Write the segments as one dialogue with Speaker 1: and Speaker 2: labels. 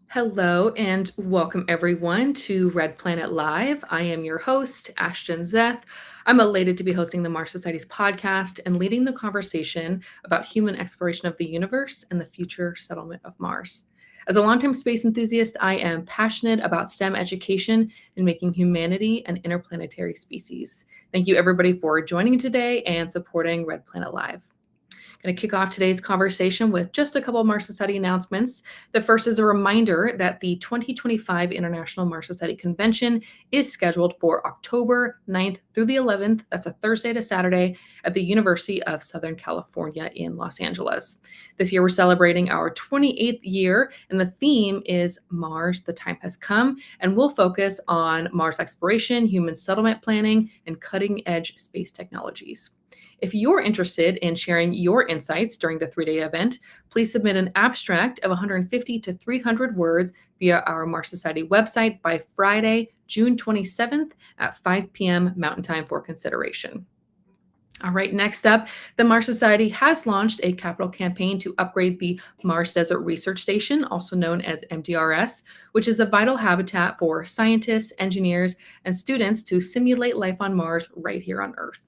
Speaker 1: Hello and welcome everyone to Red Planet Live. I am your host, Ashton Zeth. I'm elated to be hosting the Mars Society's podcast and leading the conversation about human exploration of the universe and the future settlement of Mars. As a longtime space enthusiast, I am passionate about STEM education and making humanity an interplanetary species. Thank you everybody for joining today and supporting Red Planet Live. Going to kick off today's conversation with just a couple of Mars Society announcements. The first is a reminder that the 2025 International Mars Society Convention is scheduled for October 9th through the 11th. That's a Thursday to Saturday at the University of Southern California in Los Angeles. This year we're celebrating our 28th year, and the theme is Mars, the Time Has Come, and we'll focus on Mars exploration, human settlement planning, and cutting-edge space technologies. If you're interested in sharing your insights during the 3-day event, please submit an abstract of 150 to 300 words via our Mars Society website by Friday, June 27th at 5 p.m. Mountain Time for consideration. All right, next up, the Mars Society has launched a capital campaign to upgrade the Mars Desert Research Station, also known as MDRS, which is a vital habitat for scientists, engineers, and students to simulate life on Mars right here on Earth.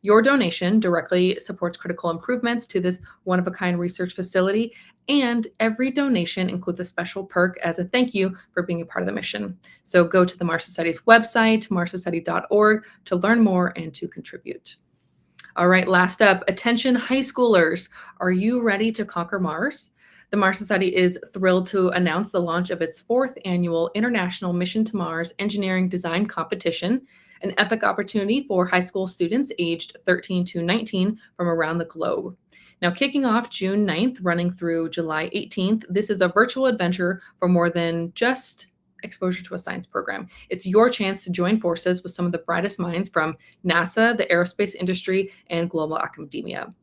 Speaker 1: Your donation directly supports critical improvements to this one-of-a-kind research facility, and every donation includes a special perk as a thank you for being a part of the mission. So go to the Mars Society's website, marssociety.org, to learn more and to contribute. All right, last up, attention high schoolers. Are you ready to conquer Mars? The Mars Society is thrilled to announce the launch of its 4th annual International Mission to Mars Engineering Design Competition, an epic opportunity for high school students aged 13 to 19 from around the globe. Now, kicking off June 9th, running through July 18th, this is a virtual adventure for more than just exposure to a science program. It's your chance to join forces with some of the brightest minds from NASA, the aerospace industry, and global academia.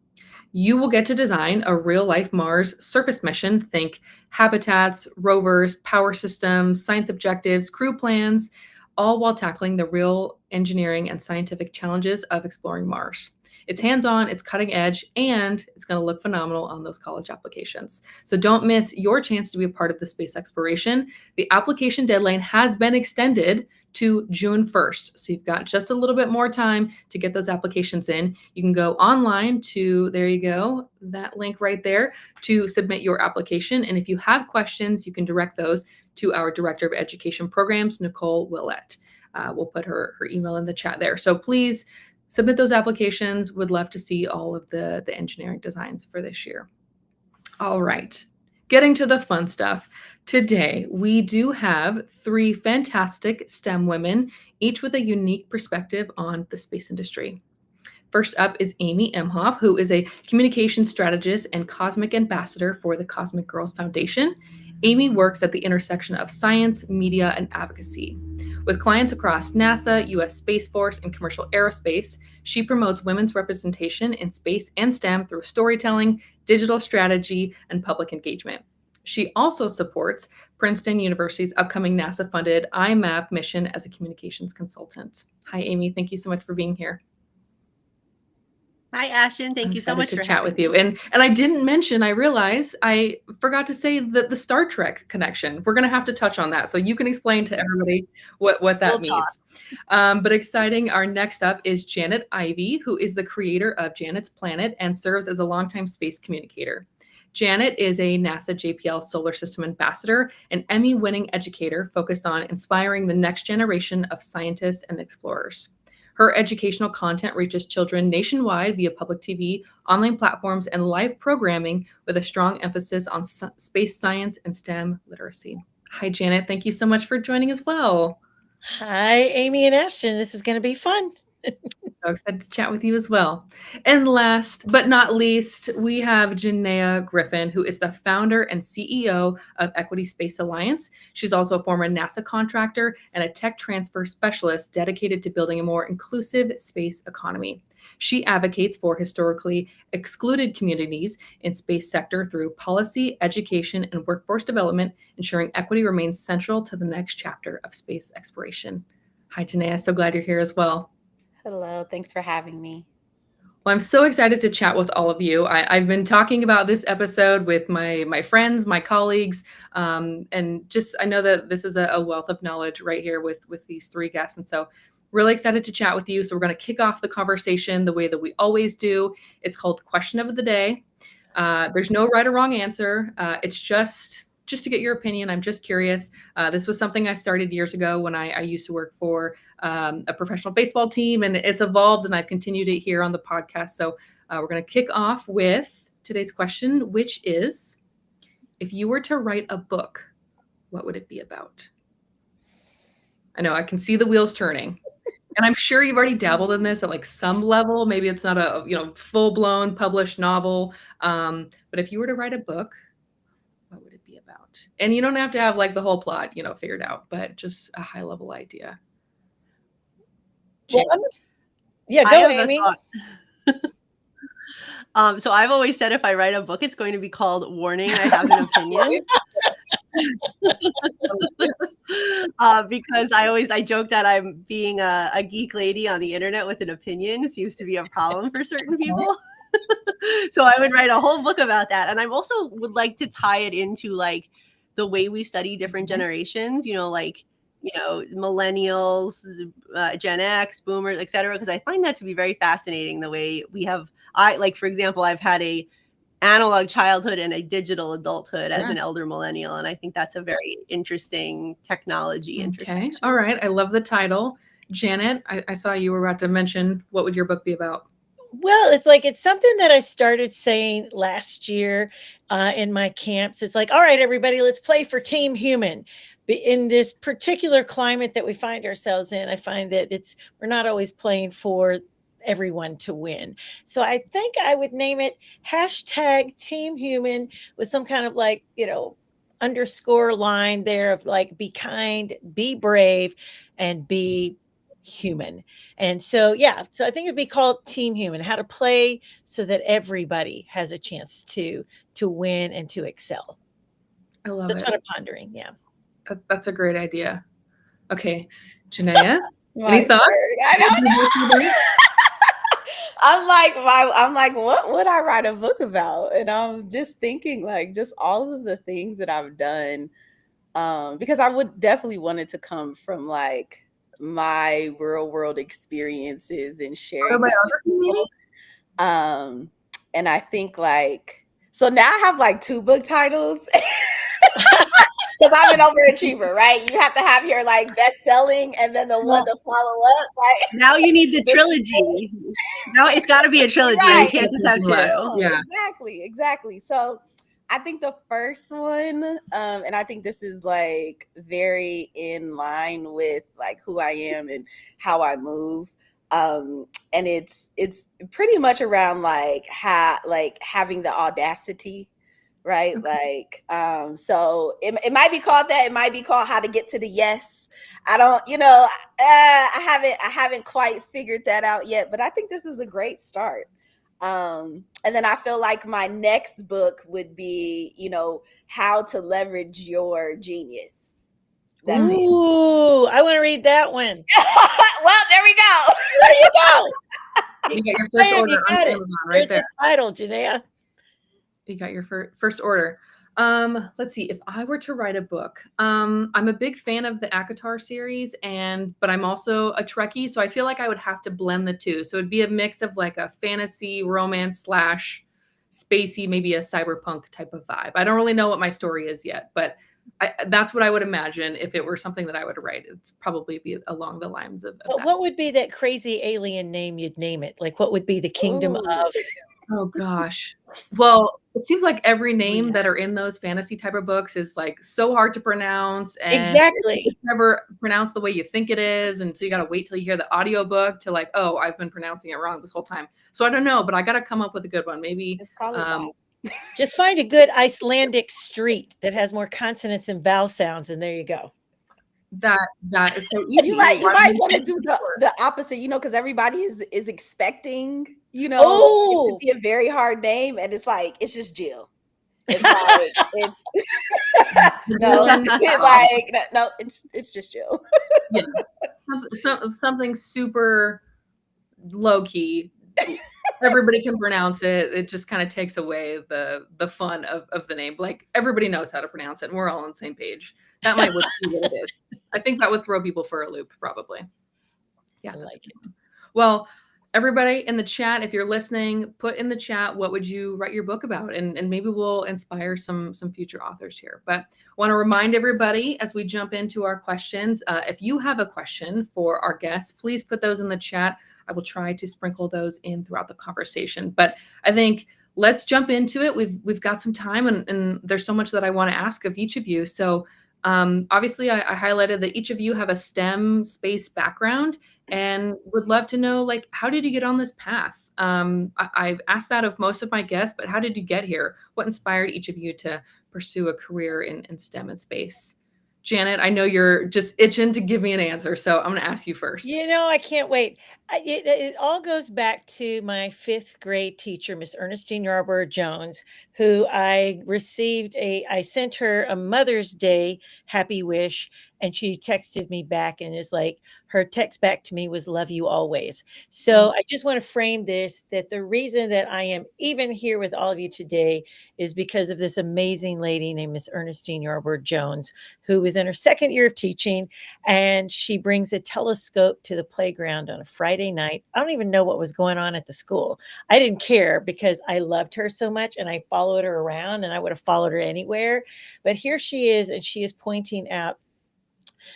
Speaker 1: You will get to design a real-life Mars surface mission. Think habitats, rovers, power systems, science objectives, crew plans, all while tackling the real engineering and scientific challenges of exploring Mars. It's hands-on, it's cutting edge, and it's going to look phenomenal on those college applications. So don't miss your chance to be a part of the space exploration. The application deadline has been extended to June 1st. So you've got just a little bit more time to get those applications in. You can go online to, there you go, that link right there to submit your application. And if you have questions, you can direct those to our Director of Education Programs, Nicole Willett. We'll put her email in the chat there. So please submit those applications. Would love to see all of the engineering designs for this year. All right, getting to the fun stuff. Today, we do have 3 fantastic STEM women, each with a unique perspective on the space industry. First up is Amy Imhoff, who is a communications strategist and cosmic ambassador for the Cosmic Girls Foundation. Amy works at the intersection of science, media, and advocacy. With clients across NASA, U.S. Space Force, and commercial aerospace, she promotes women's representation in space and STEM through storytelling, digital strategy, and public engagement. She also supports Princeton University's upcoming NASA-funded IMAP mission as a communications consultant. Hi, Amy. Thank you so much for being here.
Speaker 2: Hi, Ashton. Thank you so much
Speaker 1: to
Speaker 2: for
Speaker 1: chat with you. And I didn't mention, I realized I forgot to say that the Star Trek connection. We're going to have to touch on that. So you can explain to everybody what that means. But exciting, our next up is Janet Ivey, who is the creator of Janet's Planet and serves as a longtime space communicator. Janet is a NASA JPL Solar System Ambassador, an Emmy-winning educator focused on inspiring the next generation of scientists and explorers. Her educational content reaches children nationwide via public TV, online platforms, and live programming with a strong emphasis on space science and STEM literacy. Hi, Janet. Thank you so much for joining as well.
Speaker 3: Hi, Amy and Ashton. This is going to be fun.
Speaker 1: So excited to chat with you as well. And last but not least, we have Janeya Griffin, who is the founder and CEO of Equity Space Alliance. She's also a former NASA contractor and a tech transfer specialist dedicated to building a more inclusive space economy. She advocates for historically excluded communities in space sector through policy, education, and workforce development, ensuring equity remains central to the next chapter of space exploration. Hi, Janeya. So glad you're here as well.
Speaker 2: Hello. Thanks for having me.
Speaker 1: Well, I'm so excited to chat with all of you. I've been talking about this episode with my friends, my colleagues, and just I know that this is a wealth of knowledge right here with these three guests, and so really excited to chat with you. So we're going to kick off the conversation the way that we always do. It's called Question of the Day. There's no right or wrong answer. It's just to get your opinion. I'm just curious. This was something I started years ago when I used to work for a professional baseball team, and it's evolved, and I've continued it here on the podcast. So we're going to kick off with today's question, which is, if you were to write a book, what would it be about? I know I can see the wheels turning. And I'm sure you've already dabbled in this at like some level. Maybe it's not a full-blown published novel. But if you were to write a book, what would it be about? And you don't have to have like the whole plot, figured out, but just a high-level idea.
Speaker 3: Well, yeah, go, Amy.
Speaker 2: So I've always said if I write a book, it's going to be called Warning, I Have an Opinion. Because I joke that I'm being a geek lady on the internet with an opinion seems to be a problem for certain people. So I would write a whole book about that. And I also would like to tie it into like the way we study different generations, millennials, Gen X, boomers, etc. Because I find that to be very fascinating, the way for example, I've had a analog childhood and a digital adulthood as an elder millennial. And I think that's a very interesting technology intersection.
Speaker 1: Okay. All right. I love the title. Janet, I saw you were about to mention, what would your book be about?
Speaker 3: Well, it's something that I started saying last year in my camps. It's like, all right, everybody, let's play for Team Human. In this particular climate that we find ourselves in, I find that we're not always playing for everyone to win. So I think I would name it #TeamHuman with some kind of like, underscore line there of like, be kind, be brave, and be human. And so, so I think it'd be called Team Human, how to play so that everybody has a chance to win and to excel.
Speaker 1: I love
Speaker 3: That's
Speaker 1: it.
Speaker 3: what I'm pondering. Yeah.
Speaker 1: That's a great idea. Okay. Janeya, any thoughts?
Speaker 4: I don't know. I'm like, what would I write a book about? And I'm just thinking like just all of the things that I've done. Because I would definitely want it to come from like my real world experiences and sharing. And I think like, so now I have like 2 book titles. Because I'm an overachiever, right? You have to have your like best selling and then the one to follow up. Like
Speaker 2: now you need the trilogy. Now it's got to be a trilogy.
Speaker 4: Right.
Speaker 2: You can't just have 2.
Speaker 4: Yeah, exactly. So I think the first one, and I think this is like very in line with like who I am and how I move. And it's pretty much around like having the audacity. Right.
Speaker 1: Okay.
Speaker 4: Like, so it might be called that. It might be called How to Get to the Yes. I don't, I haven't quite figured that out yet, but I think this is a great start. And then I feel like my next book would be, how to leverage your genius.
Speaker 3: That's Ooh, I want to read that one.
Speaker 4: Well, there we go.
Speaker 3: There you go.
Speaker 1: You got your first order on Amazon right there.
Speaker 3: The title, Janeya.
Speaker 1: You got your first order. Let's see. If I were to write a book, I'm a big fan of the ACOTAR series, but I'm also a Trekkie, so I feel like I would have to blend the two. So it'd be a mix of like a fantasy romance / spacey, maybe a cyberpunk type of vibe. I don't really know what my story is yet, but that's what I would imagine if it were something that I would write. It's probably be along the lines of
Speaker 3: that. What would be that crazy alien name you'd name it? Like, what would be the kingdom of?
Speaker 1: Oh gosh. Well, it seems like every name that are in those fantasy type of books is like so hard to pronounce, and
Speaker 3: exactly
Speaker 1: it's never pronounced the way you think it is, and so you got to wait till you hear the audiobook to like, oh, I've been pronouncing it wrong this whole time. So I don't know, but I got to come up with a good one. Maybe
Speaker 3: just find a good Icelandic street that has more consonants and vowel sounds, and there you go.
Speaker 1: That is so easy.
Speaker 4: You might want to do the opposite, because everybody is expecting, it to be a very hard name, and it's like it's just Jill. It's like it's just Jill.
Speaker 1: Yeah, something super low key. everybody can pronounce it. It just kind of takes away the fun of the name. Like everybody knows how to pronounce it, and we're all on the same page. That might be what it is. I think that would throw people for a loop, probably. Yeah,
Speaker 3: I like it.
Speaker 1: Well, everybody in the chat, if you're listening, put in the chat what would you write your book about, and maybe we'll inspire some future authors here. But I want to remind everybody as we jump into our questions, if you have a question for our guests, please put those in the chat. I will try to sprinkle those in throughout the conversation. But I think let's jump into it. We've got some time, and there's so much that I want to ask of each of you. So obviously, I highlighted that each of you have a STEM space background, and would love to know, like, how did you get on this path? I've asked that of most of my guests, but how did you get here? What inspired each of you to pursue a career in STEM and space? Janet, I know you're just itching to give me an answer, so I'm going to ask you first.
Speaker 3: I can't wait. It all goes back to my 5th grade teacher, Miss Ernestine Yarborough Jones, who I sent her a Mother's Day happy wish, and she texted me back, and is like, her text back to me was, "Love you always." So I just want to frame this, that the reason that I am even here with all of you today is because of this amazing lady named Miss Ernestine Yarborough Jones, who was in her 2nd year of teaching, and she brings a telescope to the playground on a Friday night. I don't even know what was going on at the school. I didn't care because I loved her so much, and I followed her around, and I would have followed her anywhere. But here she is, and she is pointing out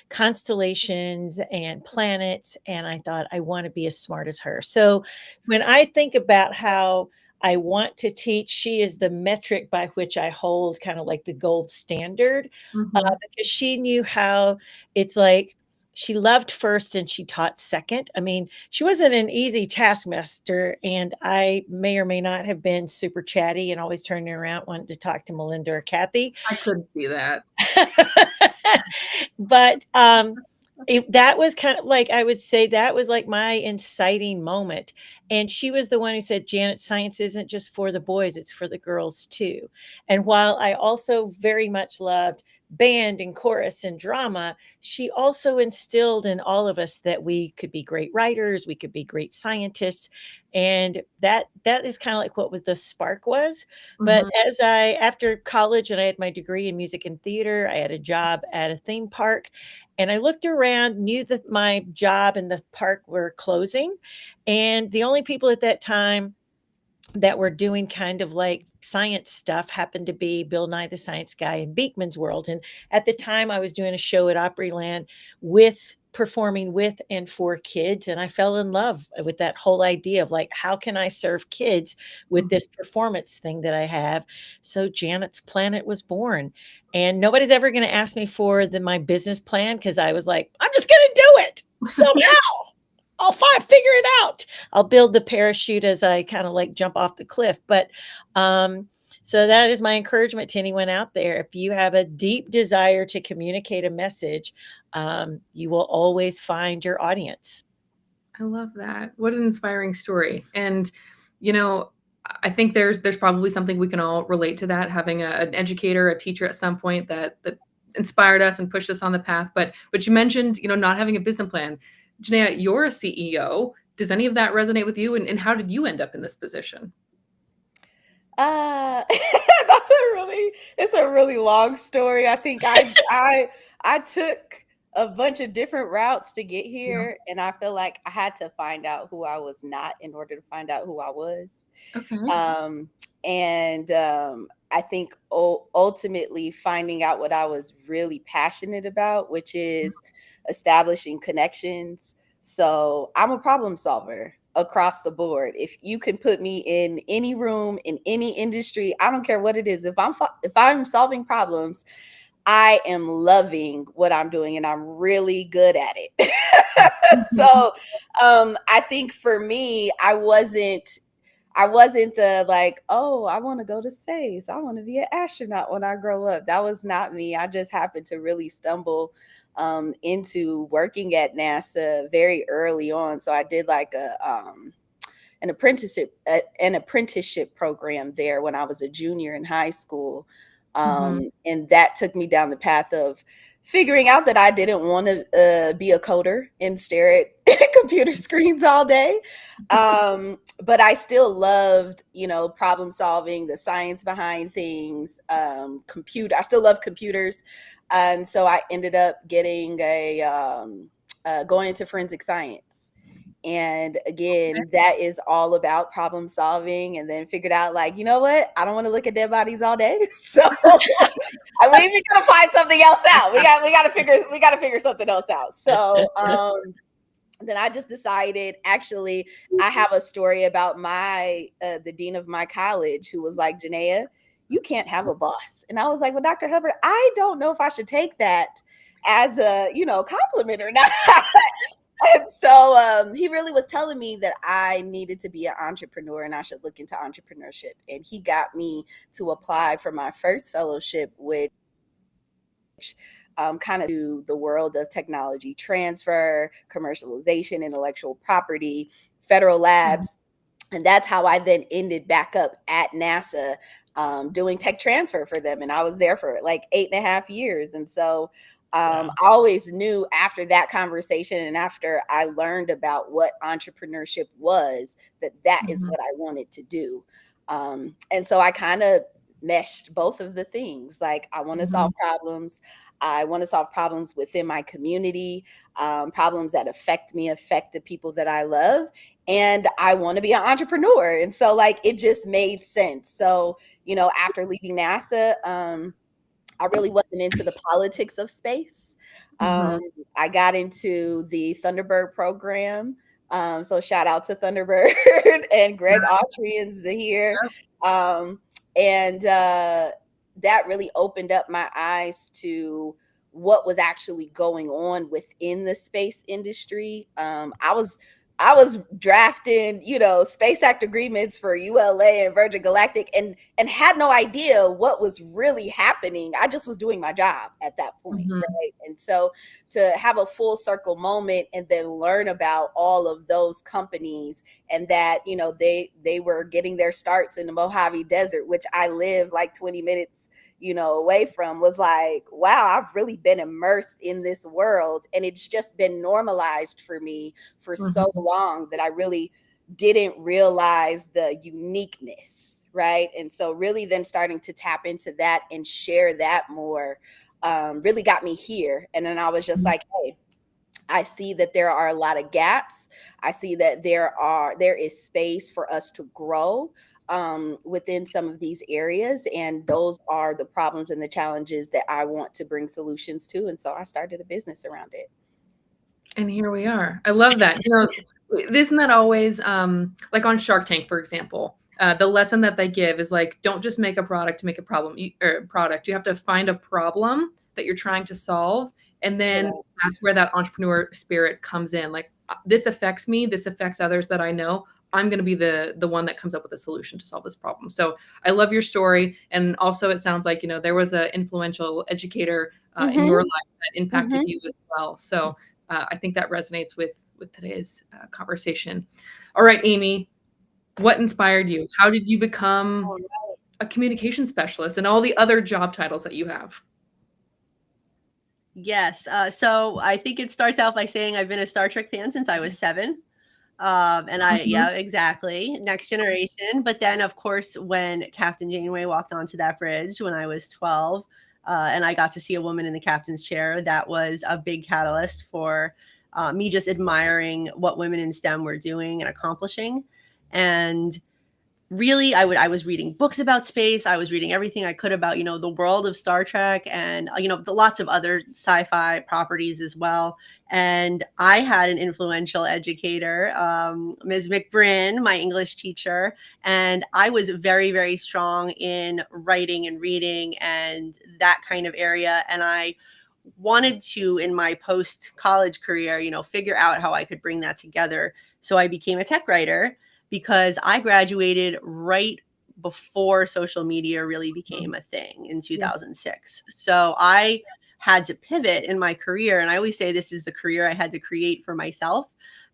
Speaker 3: constellations and planets. And I thought, I want to be as smart as her. So when I think about how I want to teach, she is the metric by which I hold kind of like the gold standard, because she knew how it's like. She loved first and she taught second. I mean, she wasn't an easy taskmaster, and I may or may not have been super chatty and always turning around wanting to talk to Melinda or Kathy.
Speaker 1: I couldn't see that.
Speaker 3: But that was kind of like, I would say that was like my inciting moment. And she was the one who said, "Janet, science isn't just for the boys, it's for the girls too." And while I also very much loved band and chorus and drama, she also instilled in all of us that we could be great writers, we could be great scientists. And that is kind of like what the spark was. But after college, and I had my degree in music and theater, I had a job at a theme park, and I looked around, knew that my job and the park were closing. And the only people at that time that were doing kind of like science stuff happened to be Bill Nye the Science Guy and Beekman's World. And at the time I was doing a show at Opryland performing with and for kids. And I fell in love with that whole idea of like, how can I serve kids with this performance thing that I have? So Janet's Planet was born. And nobody's ever going to ask me for my business plan, because I was like, I'm just going to do it somehow. I'll figure it out. I'll build the parachute as I kind of like jump off the cliff. But so that is my encouragement to anyone out there. If you have a deep desire to communicate a message, you will always find your audience.
Speaker 1: I love that. What an inspiring story. And, I think there's probably something we can all relate to, that having an educator, a teacher at some point that inspired us and pushed us on the path. But you mentioned, not having a business plan. Janeya, you're a CEO. Does any of that resonate with you? And how did you end up in this position?
Speaker 4: It's a really long story. I think I took a bunch of different routes to get here, and I feel like I had to find out who I was not in order to find out who I was.
Speaker 1: Okay.
Speaker 4: I think ultimately finding out what I was really passionate about, which is establishing connections. So I'm a problem solver across the board. If you can put me in any room, in any industry, I don't care what it is. If I'm solving problems, I am loving what I'm doing, and I'm really good at it. So I think for me, I wasn't the like, oh, I want to go to space, I want to be an astronaut when I grow up. That was not me. I just happened to really stumble into working at NASA very early on. So I did like an apprenticeship program there when I was a junior in high school. And that took me down the path of figuring out that I didn't want to be a coder and stare at computer screens all day. But I still loved, problem solving, the science behind things, I still love computers. And so I ended up getting going into forensic science. And again, that is all about problem solving, and then figured out, like, you know what? I don't want to look at dead bodies all day. So we gotta find something else out. We gotta figure something else out. So then I just decided, actually, I have a story about the dean of my college, who was like, Janeya, you can't have a boss. And I was like, well, Dr. Hubbard, I don't know if I should take that as a, compliment or not. And so he really was telling me that I needed to be an entrepreneur and I should look into entrepreneurship. And he got me to apply for my first fellowship, which kind of to the world of technology transfer, commercialization, intellectual property, federal labs. And that's how I then ended back up at NASA doing tech transfer for them. And I was there for like 8.5 years. And so I always knew after that conversation and after I learned about what entrepreneurship was, that is what I wanted to do. And so I kind of meshed both of the things. Like, I want to solve problems. I want to solve problems within my community, problems that affect the people that I love. And I want to be an entrepreneur. And so, like, it just made sense. So, after leaving NASA, I really wasn't into the politics of space. I got into the Thunderbird program. So shout out to Thunderbird and Greg Autry and Zahir. And that really opened up my eyes to what was actually going on within the space industry. I was drafting, Space Act agreements for ULA and Virgin Galactic and had no idea what was really happening. I just was doing my job at that point, right? And so to have a full circle moment and then learn about all of those companies and that, they were getting their starts in the Mojave Desert, which I live like 20 minutes away from, was like, wow, I've really been immersed in this world. And it's just been normalized for me for so long that I really didn't realize the uniqueness, right? And so really then starting to tap into that and share that more really got me here. And then I was just like, hey, I see that there are a lot of gaps. I see that there is space for us to grow within some of these areas. And those are the problems and the challenges that I want to bring solutions to. And so I started a business around it.
Speaker 1: And here we are. I love that. Isn't that always like on Shark Tank, for example, the lesson that they give is like, don't just make a product to make a product. You have to find a problem that you're trying to solve. And then that's where that entrepreneur spirit comes in. Like, this affects me. This affects others that I know. I'm going to be the one that comes up with a solution to solve this problem. So I love your story. And also it sounds like, there was an influential educator in your life that impacted you as well. So I think that resonates with today's conversation. All right, Amy, what inspired you? How did you become a communication specialist and all the other job titles that you have?
Speaker 2: Yes. So I think it starts out by saying I've been a Star Trek fan since I was 7. And yeah, exactly. Next Generation. But then, of course, when Captain Janeway walked onto that bridge when I was 12, and I got to see a woman in the captain's chair, that was a big catalyst for me just admiring what women in STEM were doing and accomplishing. And really, I was reading books about space. I was reading everything I could about, the world of Star Trek and, the lots of other sci-fi properties as well. And I had an influential educator, Ms. McBrin, my English teacher, and I was very, very strong in writing and reading and that kind of area. And I wanted to, in my post-college career, figure out how I could bring that together. So I became a tech writer, because I graduated right before social media really became a thing in 2006. So I had to pivot in my career. And I always say this is the career I had to create for myself,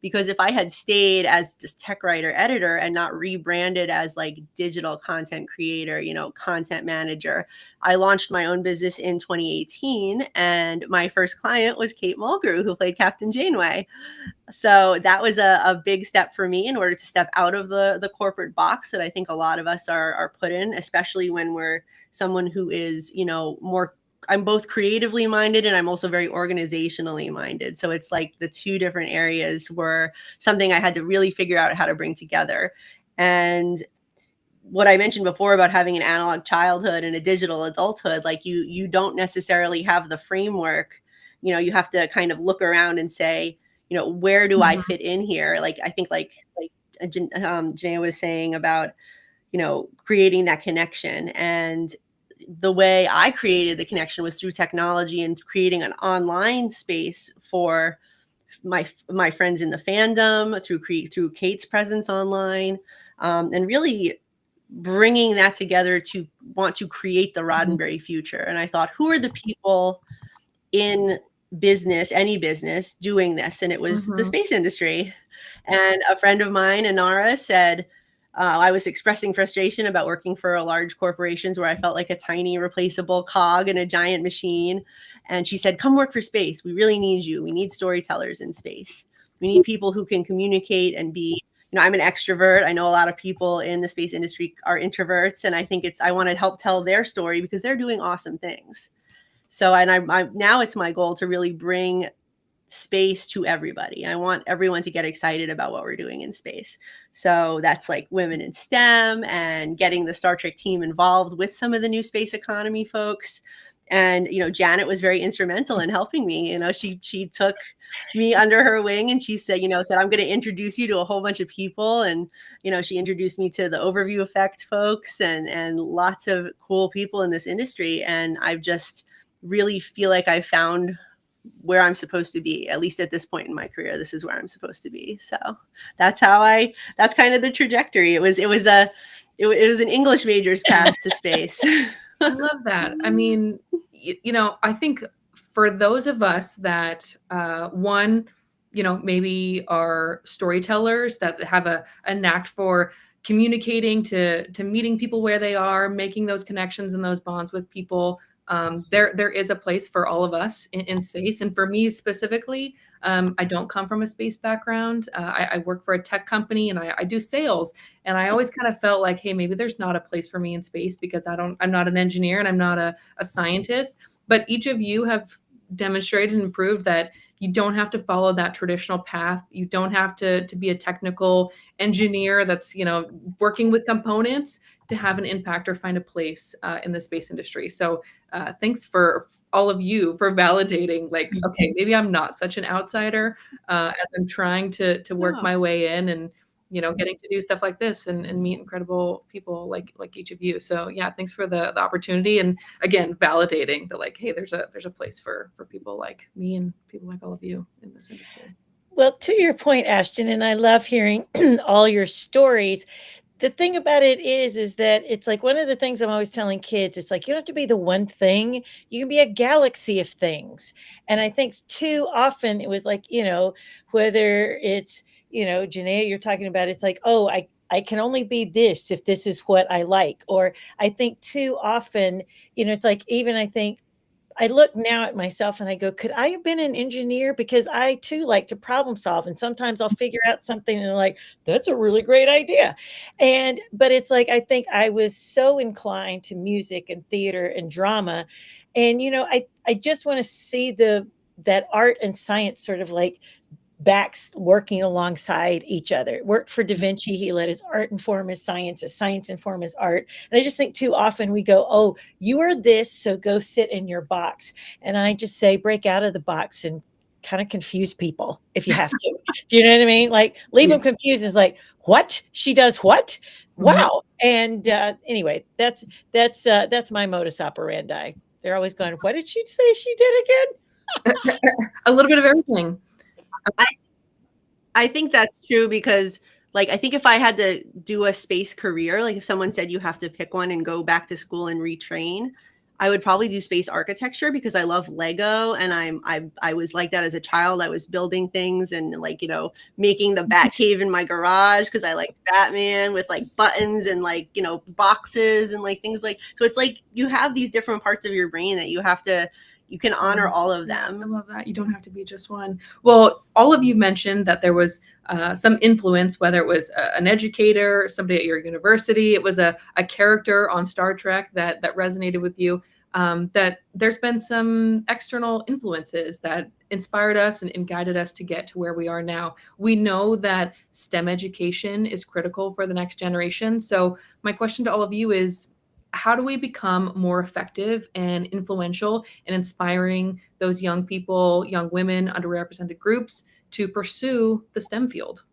Speaker 2: because if I had stayed as just tech writer editor and not rebranded as like digital content creator, you know, content manager, I launched my own business in 2018, and my first client was Kate Mulgrew, who played Captain Janeway. So that was a big step for me in order to step out of the corporate box that I think a lot of us are put in, especially when we're someone who is, you know, more, I'm both creatively minded and I'm also very organizationally minded. So it's like the two different areas were something I had to really figure out how to bring together. And what I mentioned before about having an analog childhood and a digital adulthood, like you don't necessarily have the framework. You know, you have to kind of look around and say, you know, where do I fit in here? Like, I think like Janeya was saying about, you know, creating that connection. And the way I created the connection was through technology and creating an online space for my friends in the fandom, through Kate's presence online, and really bringing that together to want to create the Roddenberry future. And I thought, who are the people in business, any business, doing this? And it was the space industry. And a friend of mine, Anara, said, I was expressing frustration about working for a large corporations where I felt like a tiny replaceable cog in a giant machine. And she said, come work for space. We really need you. We need storytellers in space. We need people who can communicate and be, you know, I'm an extrovert. I know a lot of people in the space industry are introverts. And I think I want to help tell their story because they're doing awesome things. So, and I now it's my goal to really bring space to everybody. I want everyone to get excited about what we're doing in space. So that's like women in STEM and getting the Star Trek team involved with some of the new space economy folks. And, you know, Janet was very instrumental in helping me. You know, she took me under her wing and she said, I'm going to introduce you to a whole bunch of people. And, you know, she introduced me to the Overview Effect folks and lots of cool people in this industry. And I've just really feel like I found where I'm supposed to be, at least at this point in my career. This is where I'm supposed to be. So that's kind of the trajectory. It was an English major's path to space.
Speaker 1: I love that. I mean, I think for those of us that, maybe are storytellers that have a knack for communicating to meeting people where they are, making those connections and those bonds with people, there is a place for all of us in space. And for me specifically, I don't come from a space background. I work for a tech company and I do sales. And I always kind of felt like, hey, maybe there's not a place for me in space because I'm not an engineer and I'm not a scientist. But each of you have demonstrated and proved that you don't have to follow that traditional path. You don't have to be a technical engineer that's, working with components to have an impact or find a place in the space industry. So thanks for all of you for validating, like, okay, maybe I'm not such an outsider as I'm trying to work my way in and, getting to do stuff like this and meet incredible people like each of you. So yeah, thanks for the opportunity. And again, validating that, like, hey, there's a place for people like me and people like all of you in this industry.
Speaker 3: Well, to your point, Ashton, and I love hearing all your stories. The thing about it is that it's like one of the things I'm always telling kids, it's like, you don't have to be the one thing. You can be a galaxy of things. And I think too often it was like, whether it's, Janeya, you're talking about, it's like, oh, I can only be this if this is what I like. Or I think too often, it's like, even I think, I look now at myself and I go, could I have been an engineer? Because I too like to problem solve. And sometimes I'll figure out something and like, that's a really great idea. But it's like, I think I was so inclined to music and theater and drama. And, I just want to see that art and science sort of like backs working alongside each other. Worked for Da Vinci. He let his art inform his science inform his art. And I just think too often we go, oh, you are this, so go sit in your box. And I just say, break out of the box and kind of confuse people if you have to. Do you know what I mean? Like, leave them confused. Is like, what? She does what? Wow. And anyway, that's my modus operandi. They're always going, what did she say she did again?
Speaker 1: A little bit of everything.
Speaker 2: I think that's true because, like, I think if I had to do a space career, like if someone said you have to pick one and go back to school and retrain, I would probably do space architecture because I love Lego, and I was like that as a child. I was building things and like, you know, making the bat cave in my garage because I liked Batman with like buttons and like, you know, boxes and like things like, so it's like you have these different parts of your brain that you can honor all of them.
Speaker 1: I love that. You don't have to be just one. Well, all of you mentioned that there was some influence, whether it was an educator, somebody at your university, it was a character on Star Trek that resonated with you. That there's been some external influences that inspired us and guided us to get to where we are now. We know that STEM education is critical for the next generation. So my question to all of you is, how do we become more effective and influential in inspiring those young people, young women, underrepresented groups to pursue the STEM field?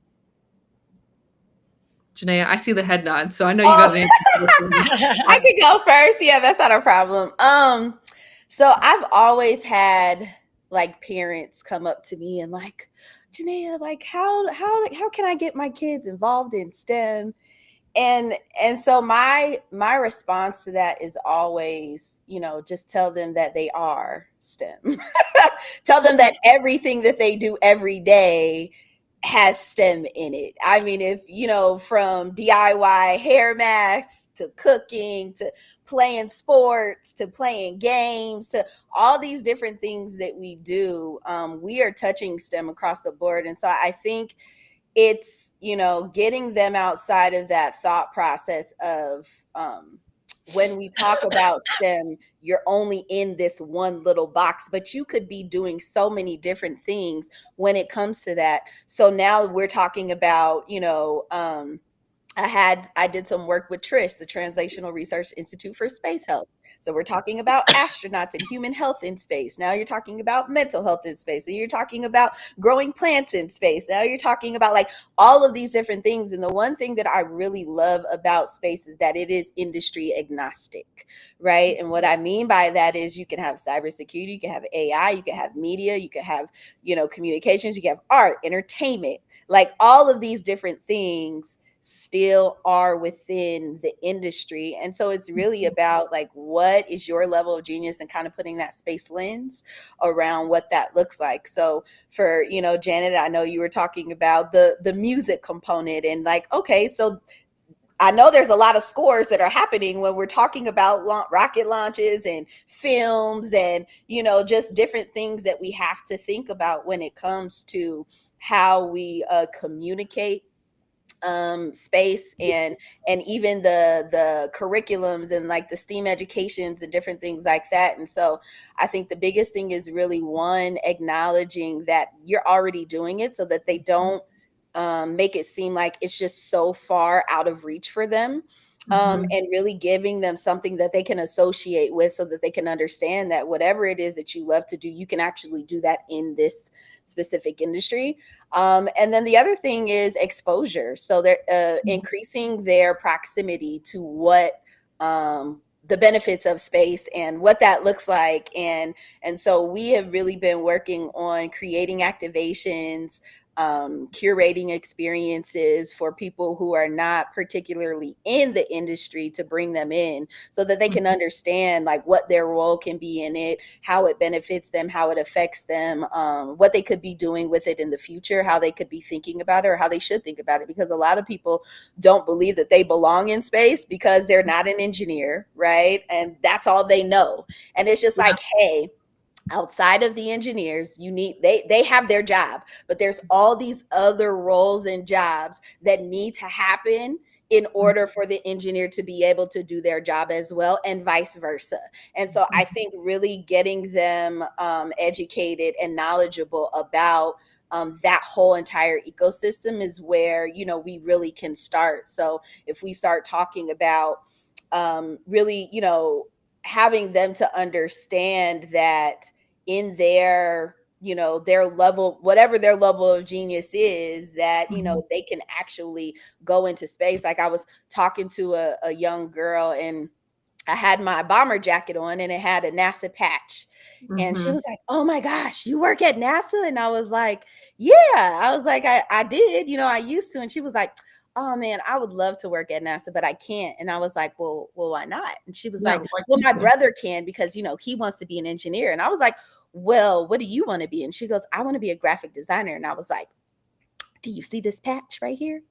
Speaker 1: Janeya, I see the head nod, so I know you got an answer.
Speaker 4: I could go first. Yeah, that's not a problem. So I've always had like parents come up to me and like, Janeya, like how can I get my kids involved in STEM? And so my response to that is always, you know, just tell them that they are STEM. Tell them that everything that they do every day has STEM in it. I mean, if, you know, from DIY hair masks to cooking to playing sports to playing games to all these different things that we do, we are touching STEM across the board. And so I think it's, you know, getting them outside of that thought process of when we talk about STEM, you're only in this one little box, but you could be doing so many different things when it comes to that. So now we're talking about, you know, I did some work with TRISH, the Translational Research Institute for Space Health. So we're talking about astronauts and human health in space. Now you're talking about mental health in space. And you're talking about growing plants in space. Now you're talking about like all of these different things. And the one thing that I really love about space is that it is industry agnostic, right? And what I mean by that is you can have cybersecurity, you can have AI, you can have media, you can have, you know, communications, you can have art, entertainment, like all of these different things still are within the industry. And so it's really about like, what is your level of genius and kind of putting that space lens around what that looks like. So for, you know, Janet, I know you were talking about the music component and like, okay, so I know there's a lot of scores that are happening when we're talking about rocket launches and films and, you know, just different things that we have to think about when it comes to how we communicate space and even the curriculums and like the STEAM educations and different things like that. And so I think the biggest thing is really one, acknowledging that you're already doing it so that they don't make it seem like it's just so far out of reach for them. And really giving them something that they can associate with so that they can understand that whatever it is that you love to do, you can actually do that in this specific industry. And then the other thing is exposure. So they're increasing their proximity to what the benefits of space and what that looks like. And so we have really been working on creating activations, curating experiences for people who are not particularly in the industry to bring them in so that they can understand like what their role can be in it, how it benefits them, how it affects them, what they could be doing with it in the future, how they could be thinking about it or how they should think about it. Because a lot of people don't believe that they belong in space because they're not an engineer, right? And that's all they know. And it's just like, hey, outside of the engineers, they have their job, but there's all these other roles and jobs that need to happen in order for the engineer to be able to do their job as well, and vice versa. And so I think really getting them educated and knowledgeable about that whole entire ecosystem is where, you know, we really can start. So if we start talking about really, you know, having them to understand that in their, you know, their level, whatever their level of genius is, that, you know, they can actually go into space. Like I was talking to a young girl and I had my bomber jacket on and it had a NASA patch. And she was like, oh my gosh, you work at NASA? And I was like, yeah. I was like, I did, you know, I used to. And she was like, oh man, I would love to work at NASA, but I can't. And I was like, well, why not? And she was
Speaker 1: Yeah,
Speaker 4: like,
Speaker 1: why
Speaker 4: well,
Speaker 1: can't
Speaker 4: my
Speaker 1: you?
Speaker 4: brother can because, you know, he wants to be an engineer. And I was like, well, what do you want to be? And she goes, I want to be a graphic designer. And I was like, do you see this patch right here?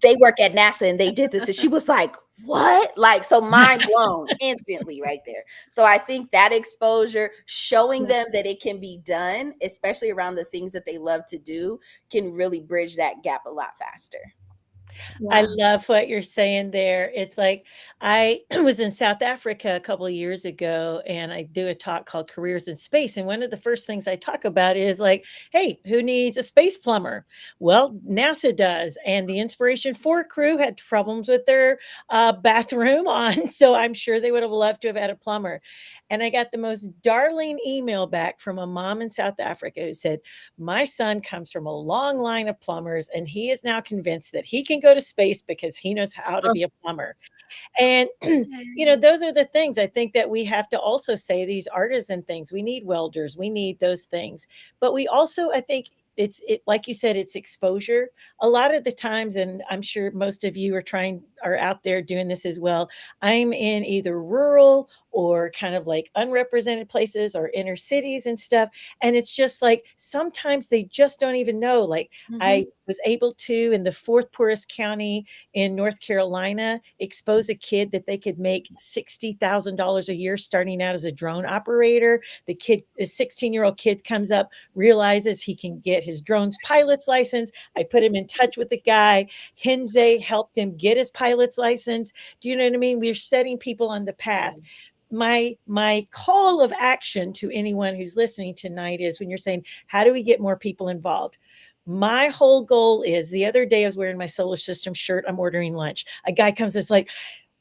Speaker 4: They work at NASA and they did this. And she was like, what? Like, so mind blown instantly right there. So I think that exposure, showing them that it can be done, especially around the things that they love to do, can really bridge that gap a lot faster.
Speaker 3: I
Speaker 1: Yeah.
Speaker 3: love what you're saying there. It's like I was in South Africa a couple of years ago and I do a talk called Careers in Space. And one of the first things I talk about is like, hey, who needs a space plumber? Well, NASA does. And the Inspiration 4 crew had problems with their bathroom on. So I'm sure they would have loved to have had a plumber. And I got the most darling email back from a mom in South Africa who said, my son comes from a long line of plumbers and he is now convinced that he can go to space because he knows how to
Speaker 1: Oh,
Speaker 3: be a plumber. And, you know, those are the things I think that we have to also say, these artisan things. We need welders, we need those things. But we also, I think, it like you said, it's exposure a lot of the times, and I'm sure most of you are out there doing this as well. I'm in either rural or kind of like unrepresented places or inner cities and stuff, and it's just like sometimes they just don't even know. Like I was able to, in the fourth poorest county in North Carolina, expose a kid that they could make $60,000 a year starting out as a drone operator. The kid, a 16-year-old kid, comes up, realizes he can get his drone's pilot's license. I put him in touch with the guy. Hinze helped him get his pilot's license. Do you know what I mean? We're setting people on the path. My call of action to anyone who's listening tonight is, when you're saying, how do we get more people involved? My whole goal is, the other day I was wearing my solar system shirt. I'm ordering lunch. A guy comes, it's like,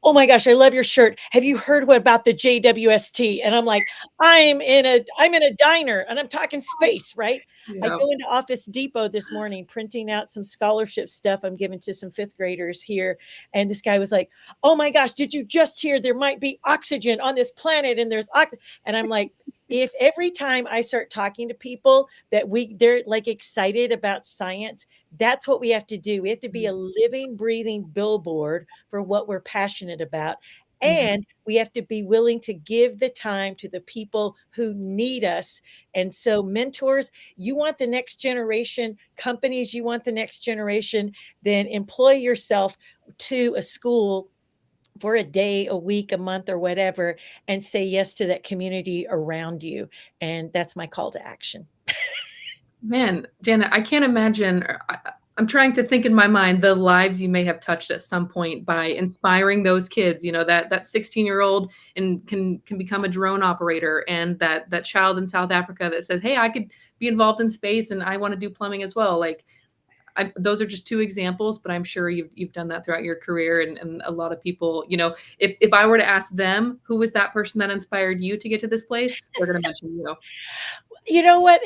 Speaker 3: oh my gosh, I love your shirt. Have you heard what about the JWST? And I'm like, I'm in a diner and I'm talking space, right? I
Speaker 1: yeah.
Speaker 3: go into Office Depot this morning, printing out some scholarship stuff I'm giving to some fifth graders here. And this guy was like, oh my gosh, did you just hear there might be oxygen on this planet? And there's oxygen. And I'm like, if every time I start talking to people that they're like excited about science, that's what we have to do. We have to be a living, breathing billboard for what we're passionate about. And we have to be willing to give the time to the people who need us. And so, mentors, you want the next generation, companies, you want the next generation, then employ yourself to a school for a day, a week, a month, or whatever, and say yes to that community around you. And that's my call to action.
Speaker 1: Man, Janet, I can't imagine. I'm trying to think in my mind the lives you may have touched at some point by inspiring those kids. You know, that 16-year-old and can become a drone operator, and that child in South Africa that says, "Hey, I could be involved in space, and I want to do plumbing as well." Like, those are just two examples, but I'm sure you've done that throughout your career, and a lot of people. You know, if I were to ask them who was that person that inspired you to get to this place, they're going to mention you.
Speaker 3: You know what?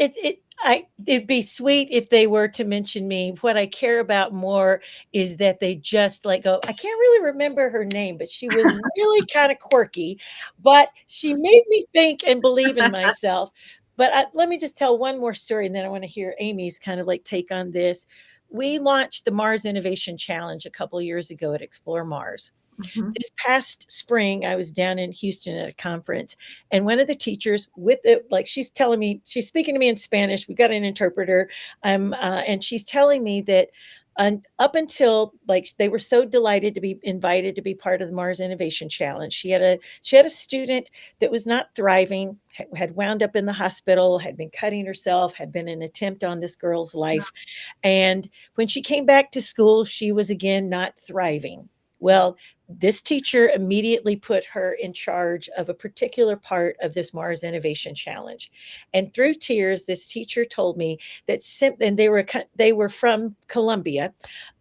Speaker 3: It'd be sweet if they were to mention me. What I care about more is that they just like go, I can't really remember her name, but she was really kind of quirky, but she made me think and believe in myself. But let me just tell one more story, and then I want to hear Amy's kind of like take on this. We launched the Mars Innovation Challenge a couple of years ago at Explore Mars. This past spring, I was down in Houston at a conference, and one of the teachers she's telling me, she's speaking to me in Spanish. We've got an interpreter. And she's telling me that up until they were so delighted to be invited to be part of the Mars Innovation Challenge. She had a student that was not thriving, had wound up in the hospital, had been cutting herself, had been an attempt on this girl's life. And when she came back to school, she was again not thriving. Well, this teacher immediately put her in charge of a particular part of this Mars Innovation Challenge. And through tears, this teacher told me that and they were from Colombia.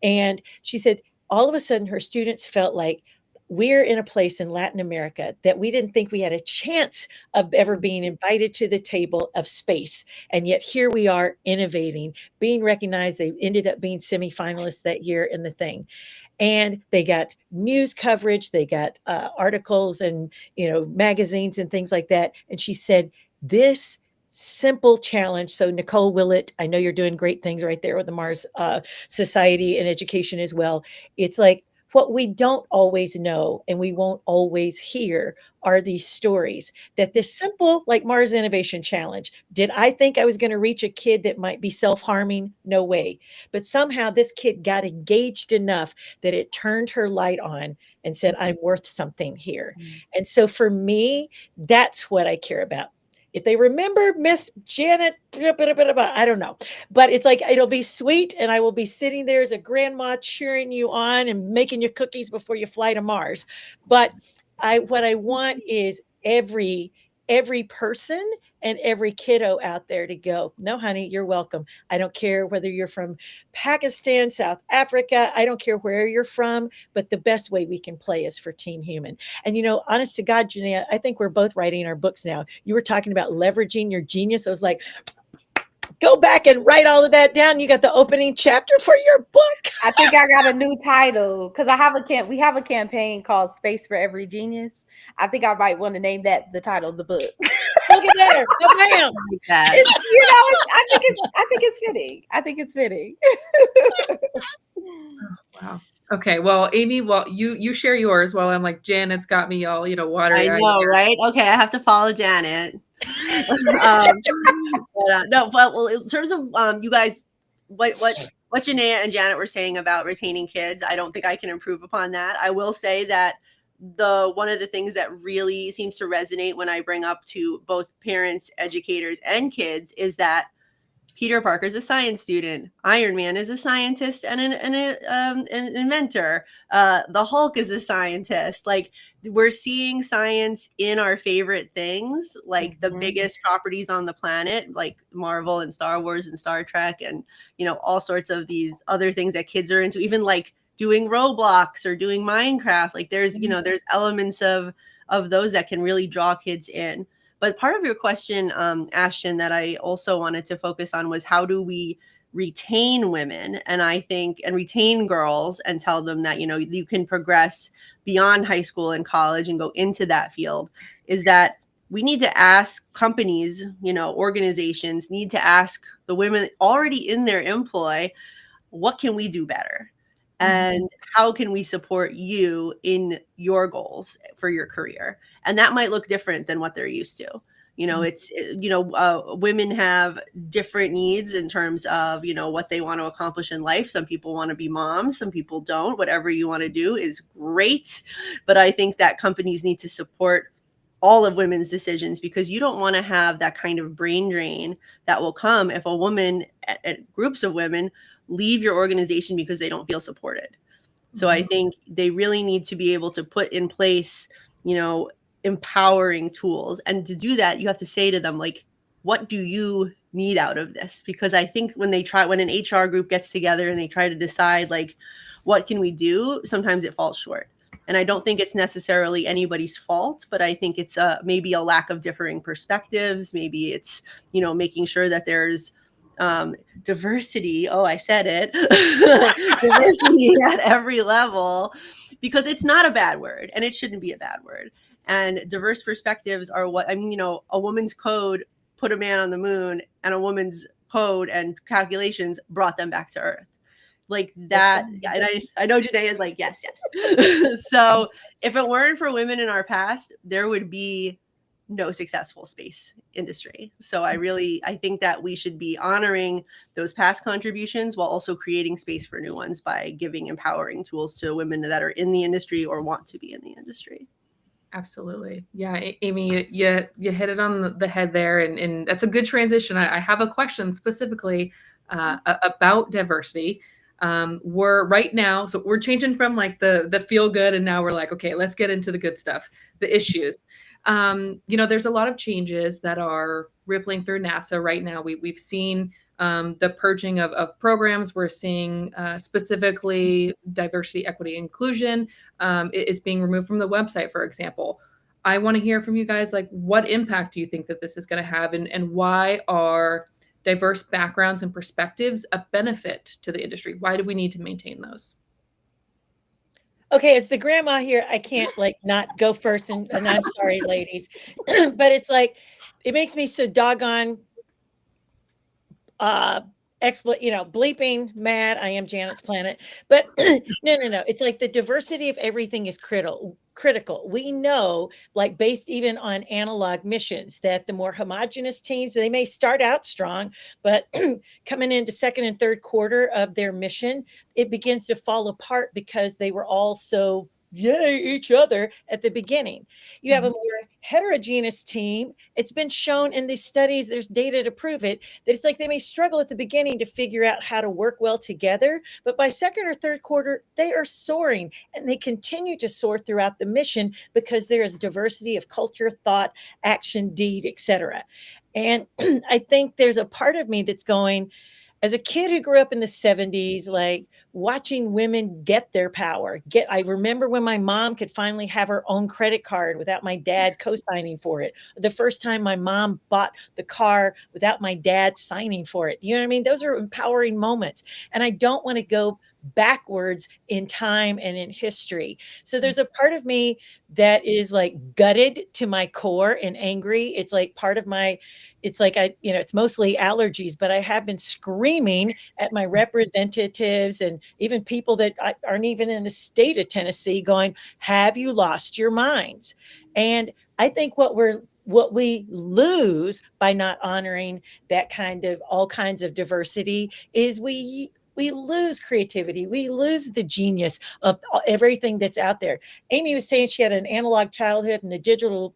Speaker 3: And she said, all of a sudden, her students felt like, we're in a place in Latin America that we didn't think we had a chance of ever being invited to the table of space. And yet here we are innovating, being recognized. They ended up being semifinalists that year in the thing. And they got news coverage, they got articles and magazines and things like that. And she said, this simple challenge. So Nicole Willett, I know you're doing great things right there with the Mars Society and education as well. It's like, what we don't always know and we won't always hear are these stories that this simple, like Mars Innovation Challenge, did I think I was going to reach a kid that might be self-harming? No way. But somehow this kid got engaged enough that it turned her light on and said, I'm worth something here. And so for me, that's what I care about. If they remember Miss Janet, I don't know, but it's like, it'll be sweet. And I will be sitting there as a grandma cheering you on and making you cookies before you fly to Mars. But what I want is every person and every kiddo out there to go, no, honey, you're welcome. I don't care whether you're from Pakistan, South Africa. I don't care where you're from, but the best way we can play is for Team Human. And, honest to God, Janeya, I think we're both writing our books now. You were talking about leveraging your genius. I was like, go back and write all of that down. You got the opening chapter for your book.
Speaker 4: I think I got a new title because we have a campaign called Space for Every Genius. I think I might want to name that the title of the book.
Speaker 3: Look at there. Bam.
Speaker 4: I think it's fitting. I think it's fitting.
Speaker 1: Wow. Okay. Well, Amy, you share yours while I'm like, Janet's got me all, watery.
Speaker 2: I know, right? Okay, I have to follow Janet. Well, in terms of you guys, what Janeya and Janet were saying about retaining kids, I don't think I can improve upon that. I will say that one of the things that really seems to resonate when I bring up to both parents, educators, and kids is that Peter Parker's a science student. Iron Man is a scientist and an inventor. The Hulk is a scientist. Like, we're seeing science in our favorite things, like the biggest properties on the planet, like Marvel and Star Wars and Star Trek, and all sorts of these other things that kids are into. Even like doing Roblox or doing Minecraft. Like there's there's elements of those that can really draw kids in. But part of your question, Ashton, that I also wanted to focus on was, how do we retain women and retain girls and tell them that, you can progress beyond high school and college and go into that field, is that we need to ask companies, organizations need to ask the women already in their employ, what can we do better? And how can we support you in your goals for your career? And that might look different than what they're used to. Women have different needs in terms of, what they want to accomplish in life. Some people want to be moms, some people don't. Whatever you want to do is great. But I think that companies need to support all of women's decisions, because you don't want to have that kind of brain drain that will come if a woman, at groups of women, leave your organization because they don't feel supported. So I think they really need to be able to put in place, empowering tools. And to do that, you have to say to them, like, what do you need out of this? Because I think when an HR group gets together and they try to decide, like, what can we do, sometimes it falls short. And I don't think it's necessarily anybody's fault, but I think it's maybe a lack of differing perspectives. Maybe it's, making sure that there's diversity. Oh, I said it. Diversity at every level, because it's not a bad word and it shouldn't be a bad word. And diverse perspectives are what, a woman's code put a man on the moon, and a woman's code and calculations brought them back to Earth. Like that. And I know Janeya is like, yes. So if it weren't for women in our past, there would be no successful space industry. So I think that we should be honoring those past contributions while also creating space for new ones by giving empowering tools to women that are in the industry or want to be in the industry.
Speaker 1: Absolutely. Yeah, Amy, you hit it on the head there, and that's a good transition. I have a question specifically about diversity. We're changing from like the feel good, and now we're like, okay, let's get into the good stuff, the issues. There's a lot of changes that are rippling through NASA right now. We've seen the purging of programs. We're seeing specifically diversity, equity, inclusion is being removed from the website, for example. I want to hear from you guys, like, what impact do you think that this is going to have, and why are diverse backgrounds and perspectives a benefit to the industry? Why do we need to maintain those?
Speaker 3: Okay, as the grandma here, I can't not go first, and I'm sorry, ladies, but it's like, it makes me so doggone bleeping mad. I am Janet's Planet. But no. It's like the diversity of everything is critical. We know, like based even on analog missions, that the more homogenous teams, they may start out strong, but coming into second and third quarter of their mission, it begins to fall apart because they were all so yay each other at the beginning. You have a more heterogeneous team. It's been shown in these studies, there's data to prove it, that it's like they may struggle at the beginning to figure out how to work well together, but by second or third quarter, they are soaring, and they continue to soar throughout the mission because there is diversity of culture, thought, action, deed, etc. And I think there's a part of me that's going, as a kid who grew up in the 70s, like watching women get their power. I remember when my mom could finally have her own credit card without my dad co-signing for it. The first time my mom bought the car without my dad signing for it. You know what I mean? Those are empowering moments. And I don't want to go backwards in time and in history. So there's a part of me that is like gutted to my core and angry. It's like part of my, it's like it's mostly allergies, but I have been screaming at my representatives and even people that aren't even in the state of Tennessee going, have you lost your minds? And I think what we lose by not honoring that kind of all kinds of diversity is we lose creativity. We lose the genius of everything that's out there. Amy was saying she had an analog childhood and a digital,